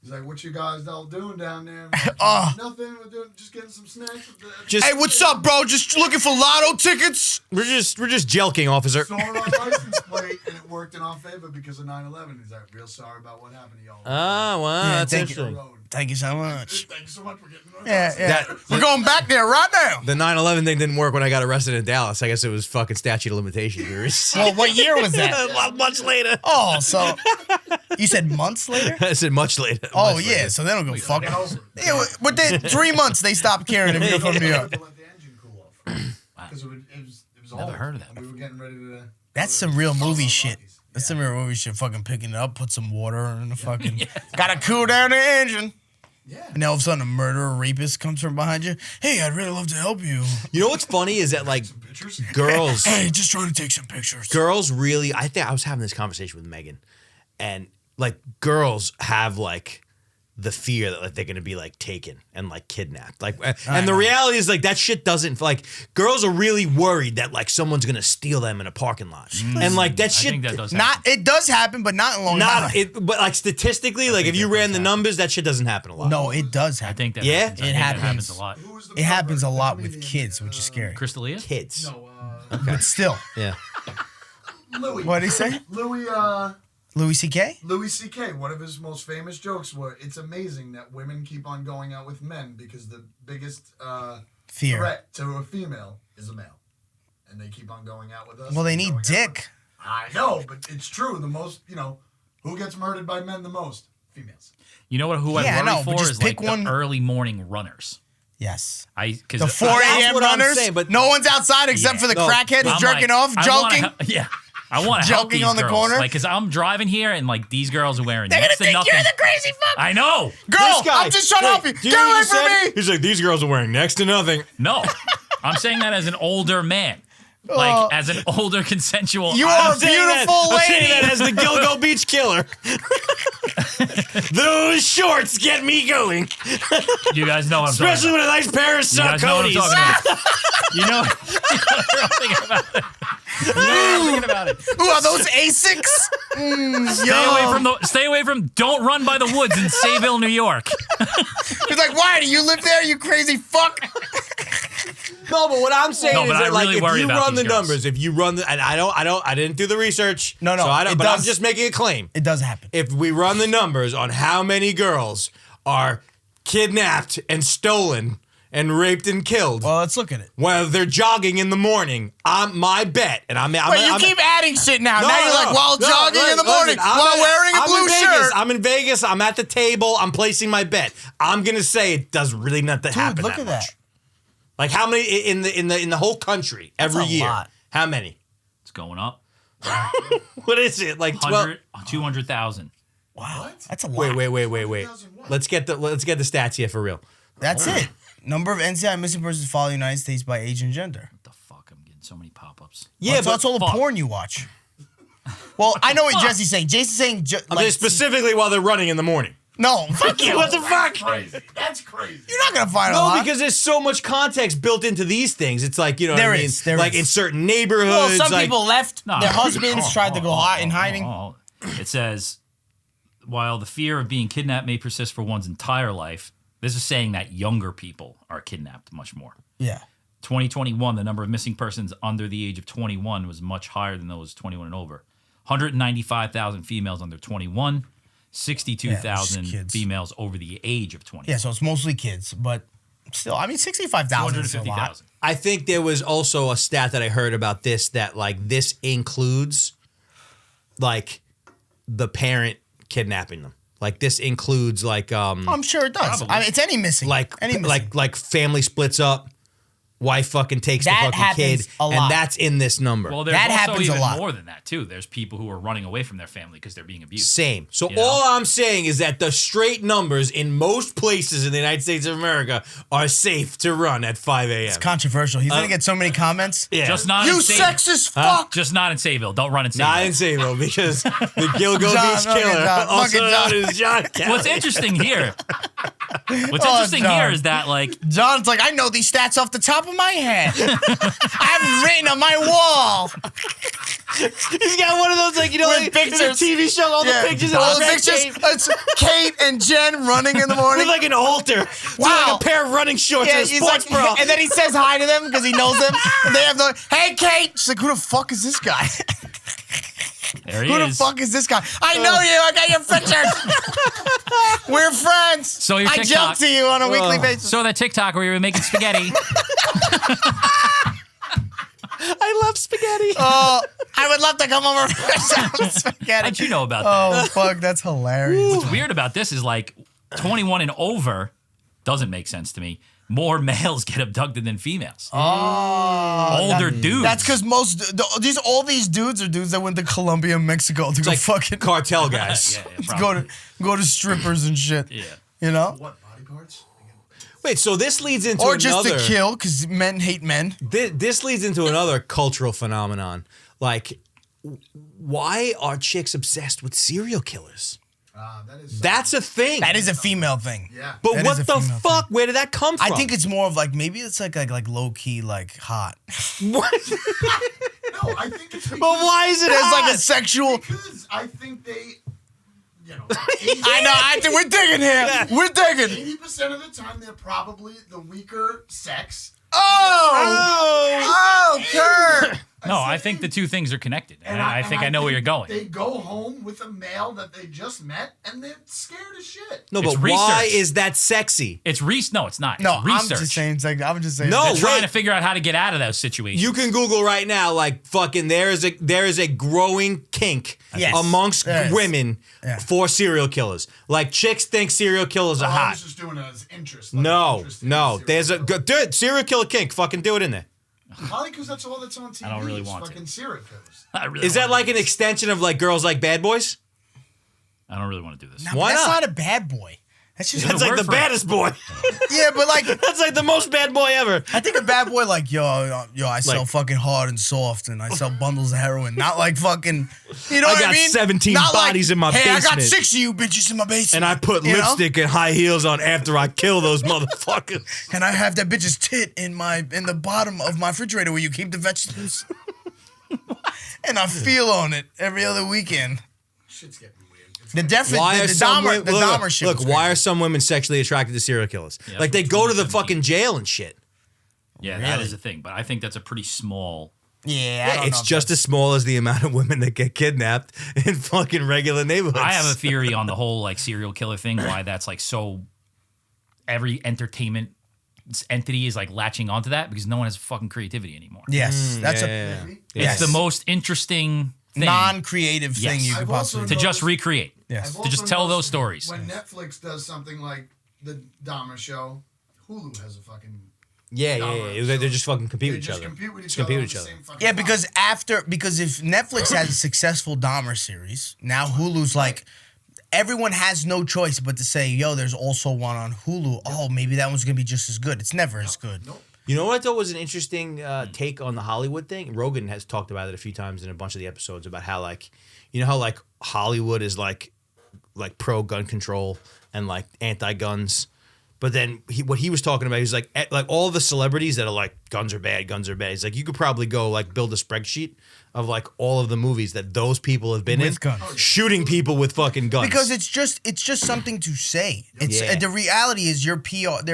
He's like, "What you guys all doing down there?" Nothing. We're doing just getting some snacks. Hey, what's up, bro? Just looking for lotto tickets. We're just Jelqing, officer. Saw our license plate and it worked in our favor because of 9/11. He's like, "Real sorry about what happened to y'all." Oh, wow. Yeah, That's thank you. interesting. Road. Thank you so much. Thank you so much for getting us. Yeah. We're going back there right now. The 9/11 thing didn't work when I got arrested in Dallas. I guess it was fucking statute of limitations. Well, what year was that? Much later. Oh, so you said months later? I said much later. Oh, Much yeah, later. so they don't go fuck. Get over it. Yeah, within 3 months, they stopped caring if you're from New York. To let the engine cool off because it was Never old, heard of that and we were getting ready to. That's some real movie Follow shit. Rockies. That's some real movie shit. Fucking picking it up, put some water in the fucking. Gotta cool down the engine. Yeah. And then all of a sudden, a murderer, rapist comes from behind you. Hey, I'd really love to help you. You know what's funny is that, like, Pictures. girls. Hey, just trying to take some pictures. Girls really, I think I was having this conversation with Megan, and like girls have like the fear that like they're gonna be like taken and like kidnapped, like, and the reality is like that shit doesn't, like, girls are really worried that like someone's gonna steal them in a parking lot, and like that I shit. think that does happen. Not, it does happen, but not in Long Not Island. it, but like statistically, like if you ran the numbers, that shit doesn't happen a lot. No, it does I happen. think that Yeah? happens. I It think that happens. happens a lot. Who was the It happens a pervert? lot The with comedian, kids, which is scary. Crystalia? Kids. No, But still, Yeah. Louis. what did he say? Louis C.K.? Louis C.K. One of his most famous jokes were, "It's amazing that women keep on going out with men because the biggest Fear. threat to a female is a male, and they keep on going out with us." Well, they and need going out dick. with- I know, but it's true. The most, who gets murdered by men the most? Females. You know what? Who Yeah, I I worry know, but for just is like pick one- the early morning runners. Yes. Because The 4 That's a.m. what I'm runners. saying, but- no one's outside except Yeah. for the No, crackhead who's I'm jerking like, off, I joking. wanna yeah. I want to help Joking these on the girls. corner? Like, because I'm driving here and like these girls are wearing They're gonna next to think nothing. you're the crazy fuck. I know. Girl, This guy- I'm just trying to help you. do Get know what away he from said? me. He's like, these girls are wearing next to nothing. No, I'm saying that as an older man, like as an older consensual. You I'm are a saying that- beautiful I'm saying lady. that as the Gilgo Beach Killer. Those shorts get me going, You guys know what I'm talking especially about. with a nice pair of You guys know what I'm Sauconys. talking about. You know what I'm thinking about it. You know what I'm thinking about it. Ooh, are those Asics? Stay away from. Don't run by the woods in Sayville, New York. He's like, why? Do you live there, you crazy fuck? No, but what I'm saying No, is but that I like really if worry you about run the these girls. numbers, if you run the, and I didn't do the research. No, so I don't. it But I'm does- just making a claim. It does happen. If we run the numbers on how many girls are kidnapped and stolen and raped and killed Well, let's look at it. while they're jogging in the morning, my bet, and I'm Wait, you keep adding shit now. No, now you're no, like, while no, jogging in the listen, morning, I'm while wearing a I'm blue in Vegas. shirt. I'm in Vegas. I'm at the table. I'm placing my bet. I'm gonna say it does really not happen. Dude, look that at much. that. Like how many in the whole country every a year? lot. How many? It's going up. What is it? Like 12? 200,000. Wow, that's a lot. Wait. Let's get the stats here for real. That's it. Number of NCI missing persons follow the United States by age and gender. What the fuck? I'm getting so many pop-ups. Yeah, That's all the fuck. porn you watch. Well, I know what Jesse's saying. Jason's saying, I'm saying specifically while they're running in the morning. no, fuck you. What the fuck? Crazy. That's crazy. You're not gonna find a No, lot. because there's so much context built into these things. It's like, you know There what I mean? is, there like is. in certain neighborhoods. well, some like, people left. No. Their husbands tried to go in hiding. It says, while the fear of being kidnapped may persist for one's entire life, this is saying that younger people are kidnapped much more. Yeah. 2021, the number of missing persons under the age of 21 was much higher than those 21 and over. 195,000 females under 21, 62,000 Yeah, kids. females over the age of 20. Yeah, so it's mostly kids, but still, I mean, 65,000 is a lot. 250,000. I think there was also a stat that I heard about this that like this includes like the parent kidnapping them. Like this includes like I'm sure it does. Probably. I mean, it's any missing. Any missing. like family splits up, wife fucking takes That the fucking kid, happens a lot. and that's in this number. Well, there's That also happens a even lot. more than that, too. There's people who are running away from their family because they're being abused. Same. So You know? all I'm saying is that the straight numbers in most places in the United States of America are safe to run at 5 a.m. It's controversial. He's gonna get so many comments. Yeah. Just not You in Sayville. sexist fuck. Just not in Sayville. Don't run in Sayville. Not in Sayville because the Gilgo John, Beach look at Killer, John, also look at known as John Kelly. What's interesting here? John. Here is that like John's like, I know these stats off the top of my head. I have them written on my wall. He's got one of those like With like pictures. in a TV show, all the pictures of all the the red pictures. tape It's Kate and Jen running in the morning. with like an halter, with Wow. like a pair of running shorts and a he's sports bra. and then he says hi to them because he knows them. And they have the, hey, Kate. She's like, who the fuck is this guy? there he Who the is. fuck is this guy? I know you. I got your pictures. We're friends. So your I TikTok- joke to you on a weekly basis. So that TikTok where you were making spaghetti. I love spaghetti. Oh, I would love to come over for some spaghetti. How'd you know about that? Oh, fuck. That's hilarious. What's weird about this is like 21 and over doesn't make sense to me. More males get abducted than females. Older dudes. That's because all these dudes are dudes that went to Colombia, Mexico to go like fucking cartel guys. yeah, to probably. go to strippers and shit. Yeah. You know? What, body parts? Wait, so this leads into Or another. just to kill because men hate men. This leads into another cultural phenomenon. Like, why are chicks obsessed with serial killers? That's a thing. That is a female thing. Yeah. But that what is a the female fuck? Where did that come from? I think it's more of like maybe it's like low key like hot. What? No, I think it's But why is it There's hot? like a sexual. because I think they, you know, I know. I think we're digging here. We're digging. 80% of the time they're probably the weaker sex. Oh, Kurt. No, I think the two things are connected. And I think I know where you're going. They go home with a male that they just met, and they're scared as shit. No, It's but why research. is that sexy? It's no, it's not. No, It's research. I'm just saying. It's like I'm just saying. No. They're trying wait. to figure out how to get out of those situations. You can Google right now, like fucking. There is a growing kink Yes. amongst There is. women Yeah. for serial killers. Like chicks think serial killers are I hot. was just doing it as interest. like, No, interest in no. serial There's a killers. good do it. Serial killer kink. Fucking do it in there. Probably because that's all that's on TV. I don't really is want to. fucking serial killers. I really Is don't that wanna like do an this. extension of like girls like bad boys? I don't really want to do this. Nah, but Why that's not? not a bad boy. That's just That's a like word the for it. baddest boy. yeah, but like That's like the most bad boy ever. I think a bad boy like yo, I sell Like- fucking hard and soft, and I sell bundles of heroin. Not like fucking, you know I what got I mean? 17 Not like, bodies in my hey, I got basement. 6 of you bitches in my basement, And I put you know? lipstick and high heels on after I kill those motherfuckers. And I have that bitch's tit in the bottom of my refrigerator where you keep the vegetables. And I feel on it every other weekend. Shit's getting weird. It's The definite, Why are the some Dahmer, women, the Dahmer shit. look, was why crazy. are some women sexually attracted to serial killers? Yeah, like they from go to the 2017. fucking jail and shit. Yeah, that is a thing. But I think that's a pretty small. Yeah, I don't It's know if just as small as the amount of women that get kidnapped in fucking regular neighborhoods. I have a theory on the whole like serial killer thing. Why that's like so. Every entertainment entity is like latching onto that because no one has fucking creativity anymore. Yes, that's yeah. It's Yes. the most interesting a thing non-creative thing Yes. you could I've also possibly to just recreate. Yes. I've To just also tell those noticed stories. When Netflix does something like the Dahmer show, Hulu has a fucking. Yeah. Dahmer They show. just fucking compete They with each just other. compete with each Just other. compete on with the each other. same fucking Yeah, time. because if Netflix has a successful Dahmer series, now Hulu's like everyone has no choice but to say, yo, there's also one on Hulu. Oh, maybe that one's gonna be just as good. It's never as good. Nope. You know what I thought was an interesting take on the Hollywood thing? Rogan has talked about it a few times in a bunch of the episodes about how like, you know how like Hollywood is like pro gun control and like anti-guns. But then what he was talking about, he's like all the celebrities that are like guns are bad. He's like, you could probably go like build a spreadsheet of like all of the movies that those people have been With in, guns. shooting people with fucking guns. Because it's just something to say. It's Yeah. the reality is their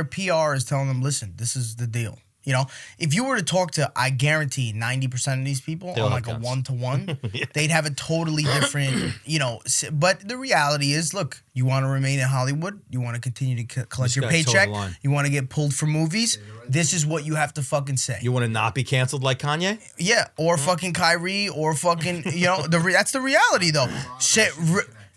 PR is telling them, listen, this is the deal. You know, if you were to talk to, I guarantee 90% of these people They'll on have like a guns. 1-to-1, they'd have a totally different, you know. But the reality is, look, you want to remain in Hollywood, you want to continue to collect your gotta toe the paycheck, line. you want to get pulled for movies. This is what you have to fucking say. You want to not be canceled like Kanye? Yeah, or fucking Kyrie, or fucking, you know, that's the reality though.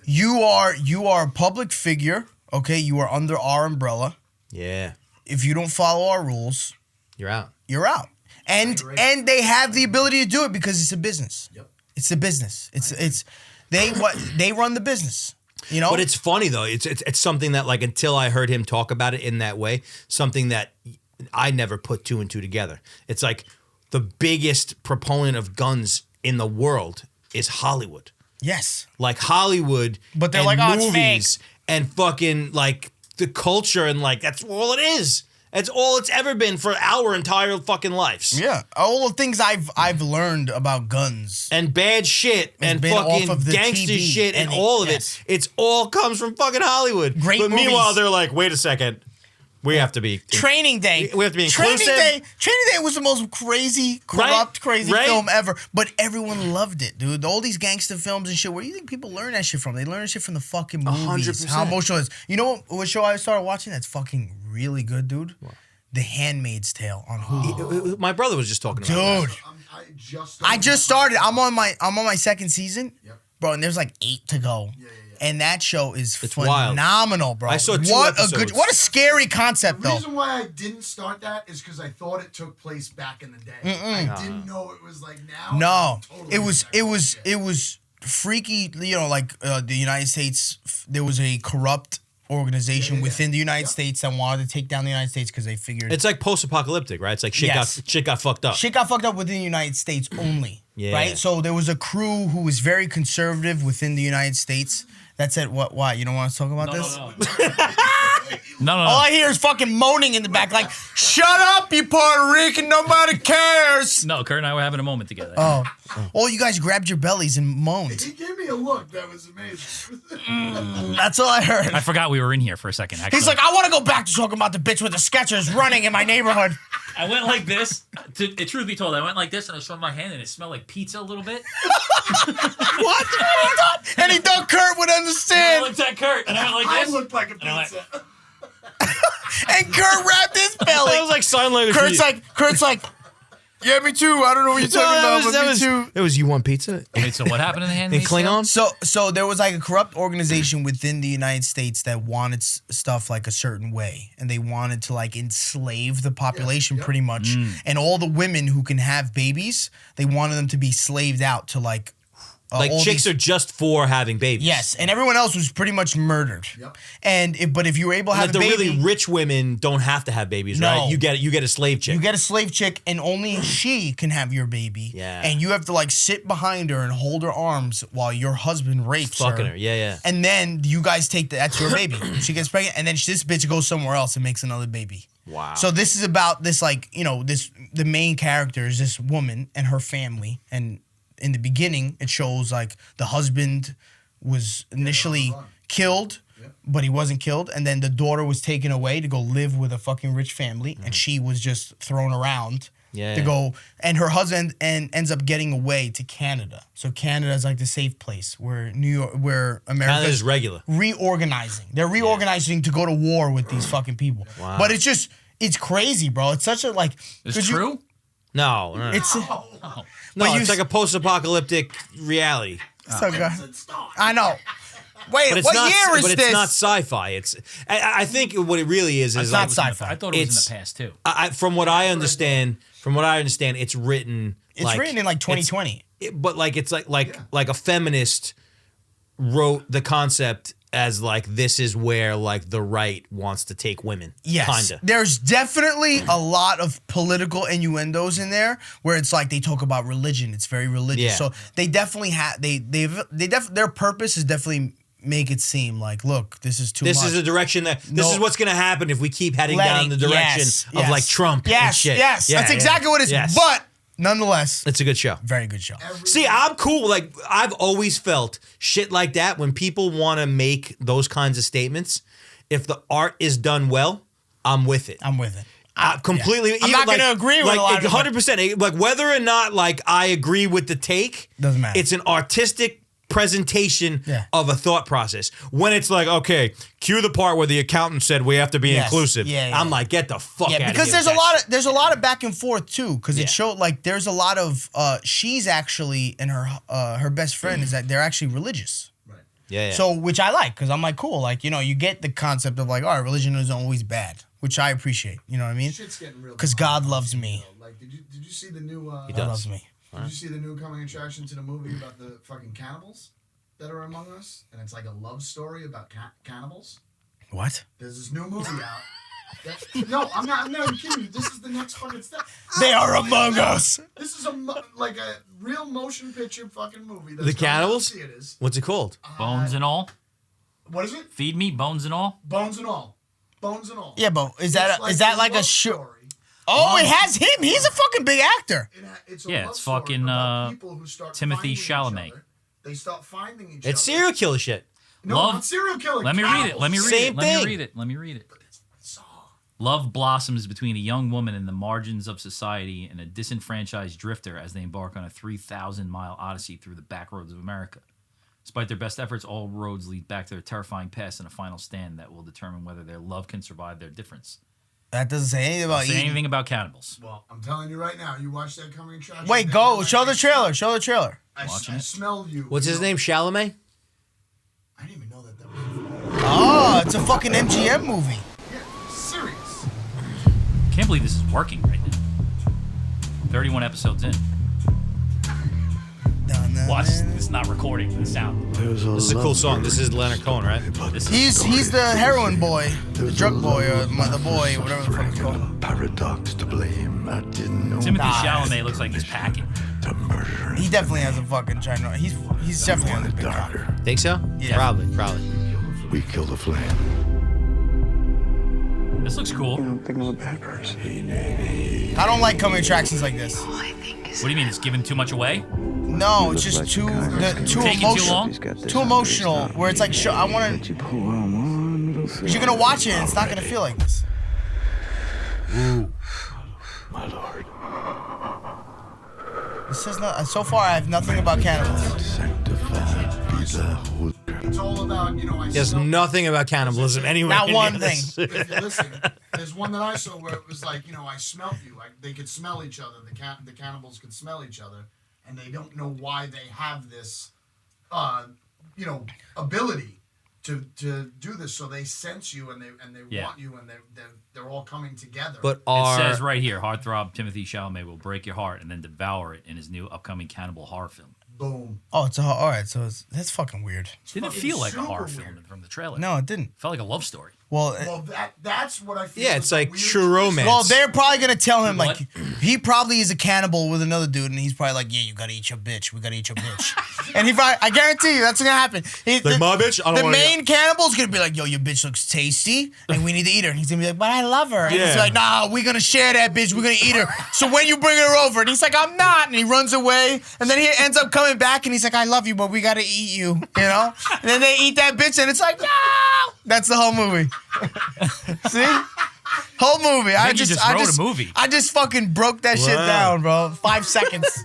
You are a public figure, okay? You are under our umbrella. Yeah. If you don't follow our rules, You're out. you're out. And they have the ability to do it because it's a business. Yep. It's a business. They run the business. You know? But it's funny though. It's something that like until I heard him talk about it in that way, something that I never put two and two together. It's like the biggest proponent of guns in the world is Hollywood. Yes. Like Hollywood, But they're and like, oh, it's movies and fucking like the culture and like that's all it is. That's all it's ever been for our entire fucking lives. Yeah. All the things I've learned about guns. And bad shit and been off fucking of the gangster TV shit and all of yes. it. It's all comes from fucking Hollywood. Great But meanwhile, movies. they're like, wait a second. We have to be Training Day. We have to be Training inclusive. Training Day was the most crazy, corrupt, crazy Right? film ever. But everyone loved it, dude. All these gangster films and shit. Where do you think people learn that shit from? They learn that shit from the fucking movies. 100%. How emotional it is. You know what show I started watching that's fucking really good, dude? The Handmaid's Tale on Hulu. My brother was just talking about Dude. that. I just started. I'm on my second season, Yep. bro, and there's like 8 to go. Yeah. And that show is It's wild. phenomenal, bro. I saw 2 episodes. What a scary concept, The though. reason why I didn't start that is because I thought it took place back in the day. I didn't know it was like now. No, Totally it was freaky. You know, like the United States. There was a corrupt organization within the United States that wanted to take down the United States because they figured It's like post-apocalyptic, right? It's like shit Yes. got fucked up. shit got fucked up within the United States only. Yeah. Right. So there was a crew who was very conservative within the United States. That said, what? Why? You don't want to talk about this? No. All I hear is fucking moaning in the back, like, "Shut up, you Puerto Rican! Nobody cares." No, Kurt and I were having a moment together. Oh, you guys grabbed your bellies and moaned. He gave me a look that was amazing. That's all I heard. I forgot we were in here for a second. Actually. He's like, "I want to go back to talking about the bitch with the Skechers running in my neighborhood." I went like this. Truth be told, I went like this, and I showed my hand, and it smelled like pizza a little bit. What? Any dog Kurt would And I understand. looked at Kurt, and I went like I this. looked like a And I went, pizza. And Kurt wrapped his That belly. was like sign language. Kurt's like, yeah, me too. I don't know what you're talking about, but me too. It was you want pizza Wait, so what happened in the in Handmaid's Tale? Klingon. So there was like a corrupt organization within the United States that wanted stuff like a certain way, and they wanted to like enslave the population pretty much. And all the women who can have babies, they wanted them to be slaved out to like Like all chicks these- are just for having babies. Yes, and everyone else was pretty much murdered. Yep. But if you were able to Like have the a baby, really rich women don't have to have babies, No. right? You get a slave chick. you get a slave chick, and only she can have your baby. Yeah. And you have to like sit behind her and hold her arms while your husband rapes fucking her. Yeah. And then you guys that's your baby. She gets pregnant, and then this bitch goes somewhere else and makes another baby. Wow. So this is about this, like, you know, the main character is this woman and her family. And in the beginning, it shows like the husband was initially killed, but he wasn't killed. And then the daughter was taken away to go live with a fucking rich family. And she was just thrown around to go. And her husband ends up getting away to Canada. So Canada is like the safe place where America Canada's regular. reorganizing. They're reorganizing to go to war with these fucking people. Wow. But it's crazy, bro. It's such a like. It's 'cause you- true? No. It's No, But it's like a post-apocalyptic reality. so good. I know. Wait, But it's what not. year is but this? it's not sci-fi. I think what it really is It's like not sci-fi. I thought it was in It's- the past too. from what I understand, it's written. It's written in like 2020. But like it's like a feminist wrote the concept as like this is where like the right wants to take women. Yes. Kinda. There's definitely a lot of political innuendos in there where it's like they talk about religion. It's very religious. Yeah. So they definitely have their purpose is definitely make it seem like, look, this is too much. This is the direction this No. is what's going to happen if we keep heading down the direction of like Trump and shit. Yes, Yeah, that's yeah. exactly what it is. Yes. But nonetheless, It's a good show. very good show. See, I'm cool. Like I've always felt shit like that when people want to make those kinds of statements. If the art is done well, I'm with it. I'm with it. completely. I'm not like, gonna agree with like, a lot of it, but- 100%. Like whether or not like I agree with the take, Doesn't matter. It's an artistic presentation Yeah. of a thought process. When it's like, okay, cue the part where the accountant said we have to be Yes. inclusive. Yeah. I'm like, get the fuck out Yeah, of here. because there's a lot of back and forth too. Because Yeah. it showed like there's a lot of she's actually and her best friend is that they're actually religious. Right. Yeah. So which I like because I'm like cool. Like you get the concept of like all right, religion isn't always bad, which I appreciate. You know what I mean? Shit's getting real. 'Cause God loves me. Like, did you see the new? He God does. loves me. Did you see the new coming attraction to the movie about the fucking cannibals that are among us? And it's like a love story about cannibals. What? There's this new movie out. No, I'm not even kidding you. This is the next fucking step. They are among us. This is like a real motion picture fucking movie. That's The coming out in Cannibals? theaters. What's it called? Bones and all. What is it? Feed me bones and all. Bones and all. Bones and all. Yeah, but is It's that like a love show? story. Oh, it has him. He's a fucking big actor. It's a Yeah, love it's story fucking, about people who start Timothy finding each Chalamet. other. They start finding each other. It's serial killer shit. No, Love- not serial killer. Let me read it. Let me read Same it. Let me thing. read it. Let me read it. Saw. Love blossoms between a young woman in the margins of society and a disenfranchised drifter as they embark on a 3,000-mile odyssey through the back roads of America. Despite their best efforts, all roads lead back to their terrifying past and a final stand that will determine whether their love can survive their difference. That doesn't say anything about Say eating. anything about cannibals. Well, I'm telling you right now, you watch that coming attraction. Wait, go show the trailer. Show the trailer. I Watching it. smell you. What's his name? Chalamet? I didn't even know that was. Oh, it's a fucking MGM movie. Yeah, serious. Can't believe this is working right now. 31 episodes in. Watch, it's not recording the sound. This is a cool song. This is Leonard Cohen, right? This is He's the heroin boy, the drug boy, or the boy, whatever the fuck it's called. Paradox to blame. I didn't know. Timothy Chalamet looks like he's packing. To murder. He definitely has a fucking China. He's definitely on the big cock. Darker. Think so? Yeah. Probably. We killed the flame. This looks cool. I What don't think I'm a bad person. I don't like coming attractions like this. do you mean? It's giving too much away? No, it's just too Taking too emotional. long? Too emotional. Where it's like, I want to. Because you're gonna watch it, and it's not gonna feel like this. My lord. This is not. So far, I have nothing about cannibals. Sanctified be the whole. It's all about, I There's smell. nothing about cannibalism anywhere. Not in one this. thing. If you listen, there's one that I saw where it was like, I smelt you. Like they could smell each other. The cannibals could smell each other, and they don't know why they have this, ability to do this. So they sense you and they Yeah. want you, and they're all coming together. But It are says right here, heartthrob Timothy Chalamet will break your heart and then devour it in his new upcoming cannibal horror film. boom. Oh, it's all right. So that's fucking weird. Didn't fucking feel like a super horror weird. film from the trailer. No, it didn't. Felt like a love story. Well, Well, that's what I feel. Yeah, is it's the like weird true twist. romance. well, they're probably gonna tell him What? like he probably is a cannibal with another dude, and he's probably like, "Yeah, you gotta eat your bitch. We gotta eat your bitch." And he probably, I guarantee you, that's gonna happen. Like, my bitch? I don't The wanna main cannibal's gonna be like, "Yo, your bitch looks tasty, and we need to eat her." And he's gonna be like, "But I love her." And he's Yeah. like, "Nah, we're gonna share that bitch. We're gonna eat her." So when you bring her over, and he's like, "I'm not," and he runs away, and then he ends up coming back, and he's like, "I love you, but we gotta eat you," And then they eat that bitch, and it's like, no. That's the whole movie. See? Whole movie. I think you just just wrote a movie. I just fucking broke that shit Wow. down, bro. 5 seconds.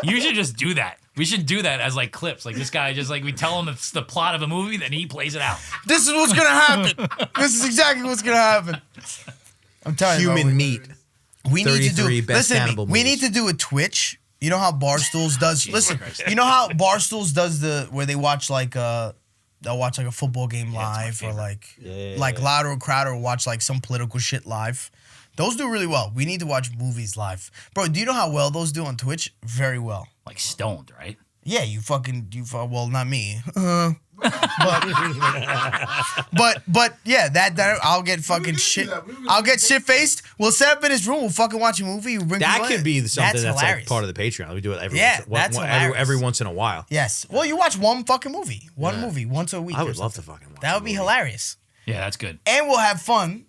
You should just do that. We should do that as like clips. Like this guy just like we tell him it's the plot of a movie, then he plays it out. This is what's gonna happen. This is exactly what's gonna happen. I'm telling you, Human bro, meat. we need to do. 33 best Listen to me. cannibal We movies. need to do a Twitch. You know how Barstools does. Listen, Christ. you know how Barstools does where they watch like they'll watch like a football game live or like Louder or Crowder will watch like some political shit live. Those do really well. We need to watch movies live, bro. Do you know how well those do on Twitch? Very well. Like stoned, right? Yeah, well, not me. But yeah, that I'll get fucking gonna do shit. that. We were gonna I'll do get shit faced. We'll set up in his room. We'll fucking watch a movie. We'll bring That people could in. be something that's like hilarious. part of the Patreon. We do it every Yeah, once, that's every hilarious. once in a while. Yes. Well, you watch one fucking movie. One movie once a week. I or would love to something. fucking watch That would be hilarious. Yeah, that's good. And we'll have fun.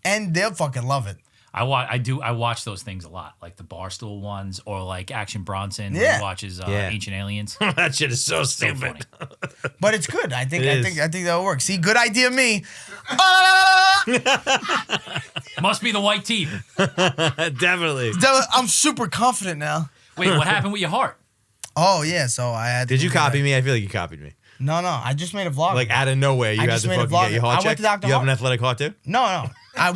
And they'll fucking love it. I watch those things a lot, like the Barstool ones, or like Action Bronson. When Yeah. he watches Yeah. Ancient Aliens. That shit is so So stupid. funny. But it's good. I think It I is. think that'll work. See, good idea, me. Must be the white teeth. Definitely. I'm super confident now. Wait, what happened with your heart? Oh yeah, so I had. Did you copy me? I feel like you copied me. No, I just made a vlog. Like out of nowhere, you I had just to made a fucking vlog. get your heart I went checked. to Dr. You have Hart. an athletic heart too? No. I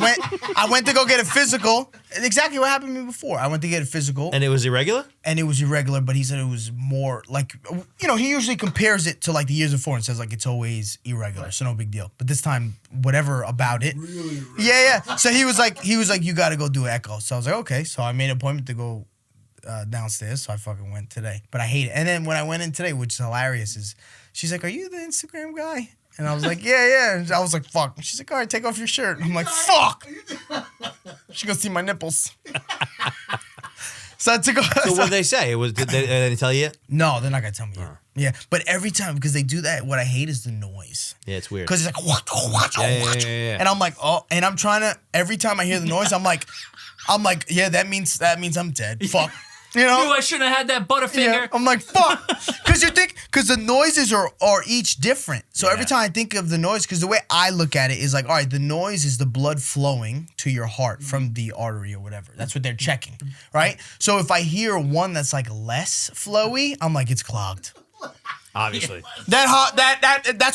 went to go get a physical. Exactly what happened to me before. I went to get a physical, And it was irregular? and it was irregular. But he said it was more like, he usually compares it to like the years before and says like it's always irregular, so no big deal. But this time, whatever about it. Really? Yeah. So he was like, you got to go do an echo. So I was like, okay. So I made an appointment to go downstairs. So I fucking went today. But I hate it. And then when I went in today, which is hilarious, is she's like, "Are you the Instagram guy?" And I was like, yeah. And I was like, fuck. She's like, all right, take off your shirt. And I'm like, fuck. She goes see my nipples. So I took off. So what did they say? Did they tell you yet? No, they're not going to tell me yet. Yeah, but every time, because they do that, what I hate is the noise. Yeah, it's weird. Because it's like, what? Yeah. And I'm like, oh, and I'm trying to, every time I hear the noise, I'm like, yeah, that means I'm dead. Fuck. You know? I shouldn't have had that Butterfinger. Yeah, I'm like, fuck. Because the noises are each different. So every time I think of the noise, because the way I look at it is like, all right, the noise is the blood flowing to your heart from the artery or whatever. That's what they're checking, right? So if I hear one that's like less flowy, I'm like, it's clogged. Obviously. That's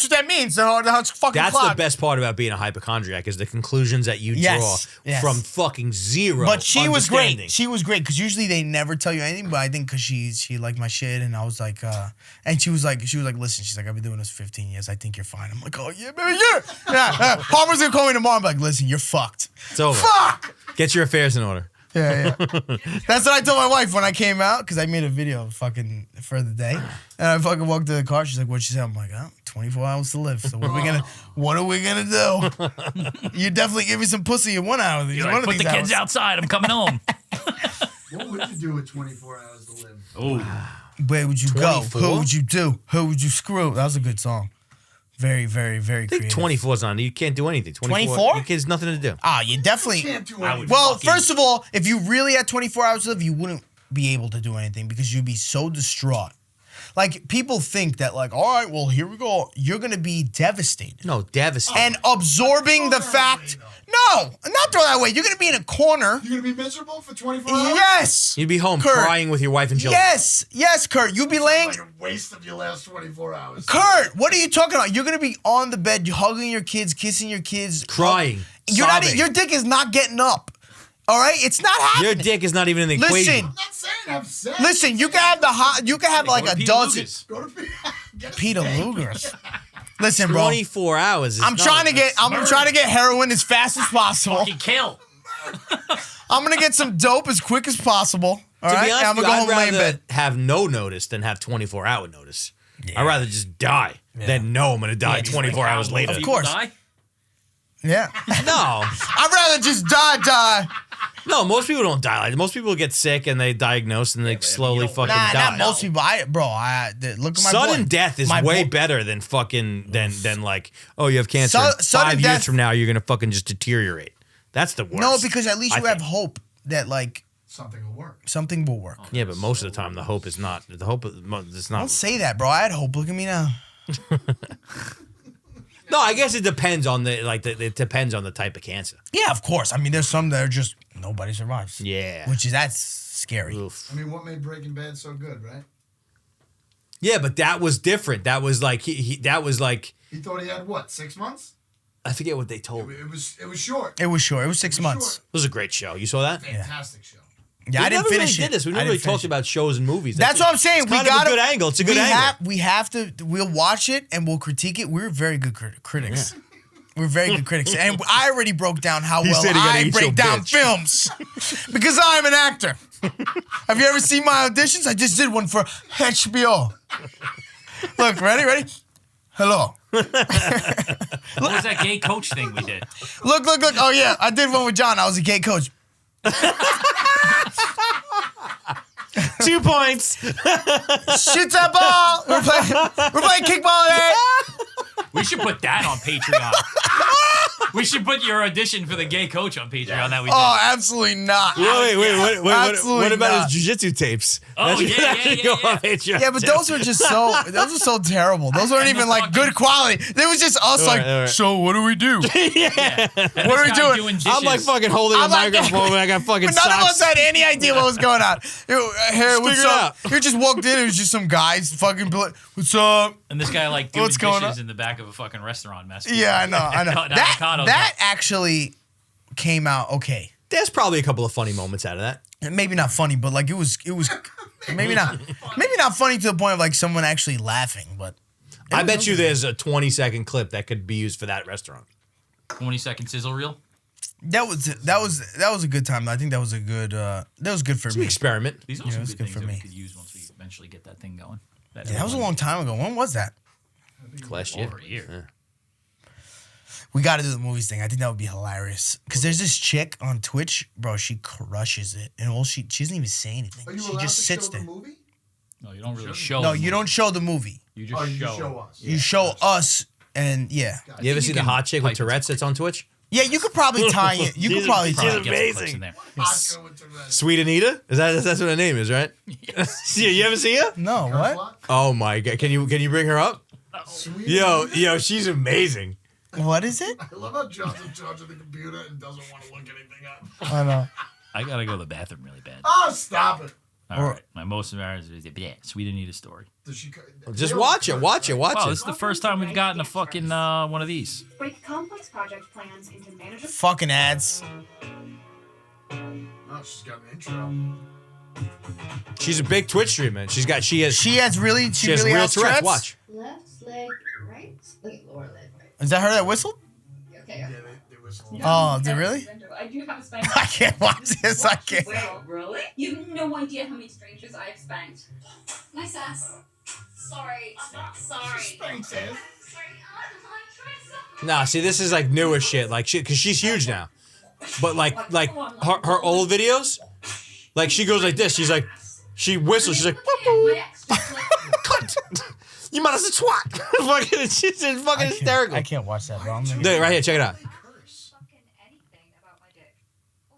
what that means. The heart's fucking That's clogged. the best part about being a hypochondriac is the conclusions that you draw Yes. from fucking zero. But she was understanding. great. She was great because usually they never tell you anything. But I think because she liked my shit, and I was like, and she was like, listen, she's like, I've been doing this 15 years. I think you're fine. I'm like, oh yeah, baby, yeah. Harper's gonna call me tomorrow. I'm like, listen, you're fucked. It's over. Fuck. Get your affairs in order. Yeah. That's what I told my wife when I came out because I made a video fucking for the day, and I fucking walked to the car. She's like, "What'd she say?" I'm like, 24 hours to live. So what are we gonna do? You definitely give me some pussy in 1 hour. You're like, put the kids outside. I'm coming home. What would you do with 24 hours to live? Oh, Where would you 24? go? Who would you do? Who would you screw? That was a good song. Very, very, very I think creative. 24 is on. You can't do anything. 24? Your kids nothing to do. Ah, you definitely. Can't do I anything. would- Well, fucking- first of all, if you really had 24 hours to live, you wouldn't be able to do anything because you'd be so distraught. Like, people think that, like, all right, well, here we go. You're going to be devastated. No, devastating. And absorbing the fact. No, not throw that away. You're going to be in a corner. You're gonna be miserable for 24 hours? Yes. You'd be home Kurt. crying with your wife and children. Yes, Kurt. You'd be laying. Like a waste of your last 24 hours. Kurt, what are you talking about? You're gonna be on the bed, you're hugging your kids, kissing your kids, Crying, Your sobbing. dick is not getting up. All right, it's not happening. Your dick is not even in the equation. Listen, I'm not saying have sex. listen. You can have you can have like Go to a Peter dozen. Luger's. Go to get a Peter steak. Luger's. Listen, bro. 24 hours. Is I'm not- trying to get heroin as fast as possible. fucking kill. I'm gonna get some dope as quick as possible. All To right, be honest, and I'm with gonna you, go home I'd and lay in rather bed. have no notice than have 24-hour notice. I'd rather just die than know I'm going to die 24 hours later. Of course. Die? Yeah, No. I'd rather just die. No, most people don't die like that. Most people get sick and they diagnose and they slowly fucking Nah, die. not most people. Look at my Sudden boy. death is My way boy- better than fucking than like, oh, you have cancer. Sudden 5 death- years from now, you're gonna fucking just deteriorate. That's the worst. No, because at least I you have think. hope that like Something will work. something will work. Yeah, but most of the time the hope is not. The hope is not. Don't say that, bro. I had hope. Look at me now. No, I guess it depends on it depends on the type of cancer. Yeah, of course. I mean, there's some that are just nobody survives. Yeah. That's scary. Oof. I mean, what made Breaking Bad so good, right? Yeah, but that was different. That was like that was like He thought he had what, 6 months? I forget what they told me. It was short. It was short. It was 6 It was months. short. It was a great show. You saw that? Fantastic show. Yeah, I didn't never finish really it. did this. We I never didn't really finish talked it. about shows and movies. That's what I'm saying. It's We kind of got a good angle. It's a good angle. We have to. We'll watch it and we'll critique it. We're very good critics. We're very good critics, and I already broke down how well said he gotta I eat break your down bitch. films because I'm an actor. Have you ever seen my auditions? I just did one for HBO. Look, ready? Hello. What was that gay coach thing we did? Look. Oh yeah, I did one with John. I was a gay coach. 2 points. Shit's that ball. We're playing kickball today. We should put that on Patreon. We should put your audition for the gay coach on Patreon that we did. Oh, absolutely not. Wait, what Absolutely about not. his jiu-jitsu tapes? Oh, That should yeah, actually yeah, go yeah. on Patreon, Yeah, but too. those are so terrible. Those weren't even like good quality. They was just us All like, right. so what do we do? Yeah. What are we doing? I'm like fucking holding a I'm like- microphone and I got fucking But none of socks. us had any idea what was going on. Hey, what's figure it up? You just walked in. It was just some guys fucking. What's up? And this guy like doing What's going dishes on? in the back of a fucking restaurant mess. Yeah, I know. Cutting That avocados. actually came out okay. There's probably a couple of funny moments out of that. Maybe not funny, but like it was maybe not funny to the point of like someone actually laughing. But I bet you there's a 20-second clip that could be used for that restaurant. 20-second sizzle reel. that was a good time. I think that was a good that was good for It's an me. experiment. These are Yeah, some it's good good things for that we me. could use once we eventually get that thing going. Yeah, that was a long time ago. When was that? Last year. Over a year. Yeah. We got to do the movies thing. I think that would be hilarious. Because there's this chick on Twitch, bro. She crushes it, and she doesn't even say anything. Are you She allowed just to sits show there. the movie? No, you don't really show. No, them. you don't show the movie. You just Oh, you show. just show us. You show us, and yeah, You ever see the can hot chick with pipe it. Tourette's that's on Twitch? yeah. You could probably tie it. You could probably she's tie a- it. Get some clips amazing. in there. Oscar with Tourette's. Sweet Anita? That's what her name is, right? Yes. Yeah, you ever see her? No, what? Oh my god. Can you bring her up? Sweet. Yo, she's amazing. What is it? I love how John's in charge of the computer and doesn't want to look anything up. I know. I gotta go to the bathroom really bad. Oh, stop it. All right. My most embarrassing is Sweet Anita story. Does she? Just watch it. Watch Wow, it. this is the first time we've gotten a fucking one of these. Break complex project plans into manageable. Fucking ads. Oh, she's got an intro. She's a big Twitch streamer. She has She has really. She has really real has Tourette's. Tourette's? Watch. Left leg, right? Okay, lower leg, right. Is that her that whistled? Okay. Yeah, they whistle. Oh, did it really? I do have a spank. I can't watch this. I can't. Wait, really? You have no idea how many strangers I've spanked. Nice ass. Sorry. Sorry. Spanks ass. Sorry. Nah, see, this is like newer shit. Like shit, cause she's huge now. But like her old videos, like she goes like this. She's like, she whistles. She's like, My ex just like, cunt. You might as a twat. Fucking, she's fucking hysterical. I can't watch that, bro. I'm gonna- Dude, right here, check it out. Curse. Fucking anything about my dick. Oh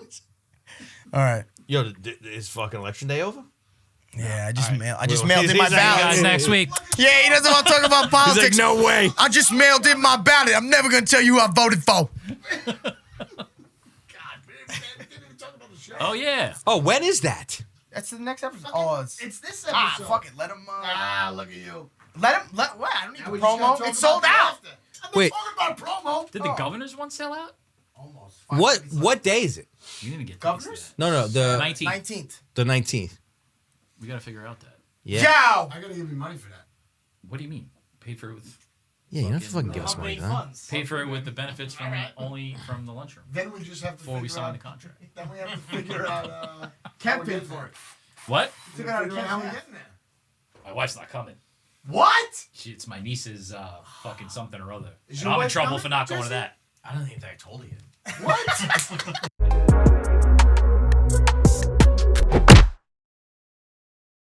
shit. All right. Yo, is fucking election day over? Yeah, I just Well, mailed in my he's like, Guys, ballot. next week. Yeah, he doesn't want to talk about He's like, politics. no way. I just mailed in my ballot. I'm never gonna tell you who I voted for. God, man, didn't even talk about the show. Oh yeah. Oh, when is that? That's the next episode. Oh, It's this episode. fuck it. Let him. Look at you. Let him. What? I don't need Now the we just gotta promo. talk It's about sold the out. after. I'm not Wait. talking about promo. Did the governor's one sell out? Almost. What day is it? We didn't get Governors? No, the 19th. 19th. 19th. We gotta figure out that. Yeah. Ciao. I gotta give you money for that. What do you mean? Paid for it with Yeah, you don't have to fucking give us money, huh? paid for it with the benefits from only from the lunchroom Then we just have to before we figure signed out. the contract. Then we have to figure out. Can't how pay we for it. What? Figure out how we get in there. My wife's not coming. What? It's my niece's fucking something or other. Is And your I'm in wife trouble coming, for not going to Jesse? that. I don't think I told you. What?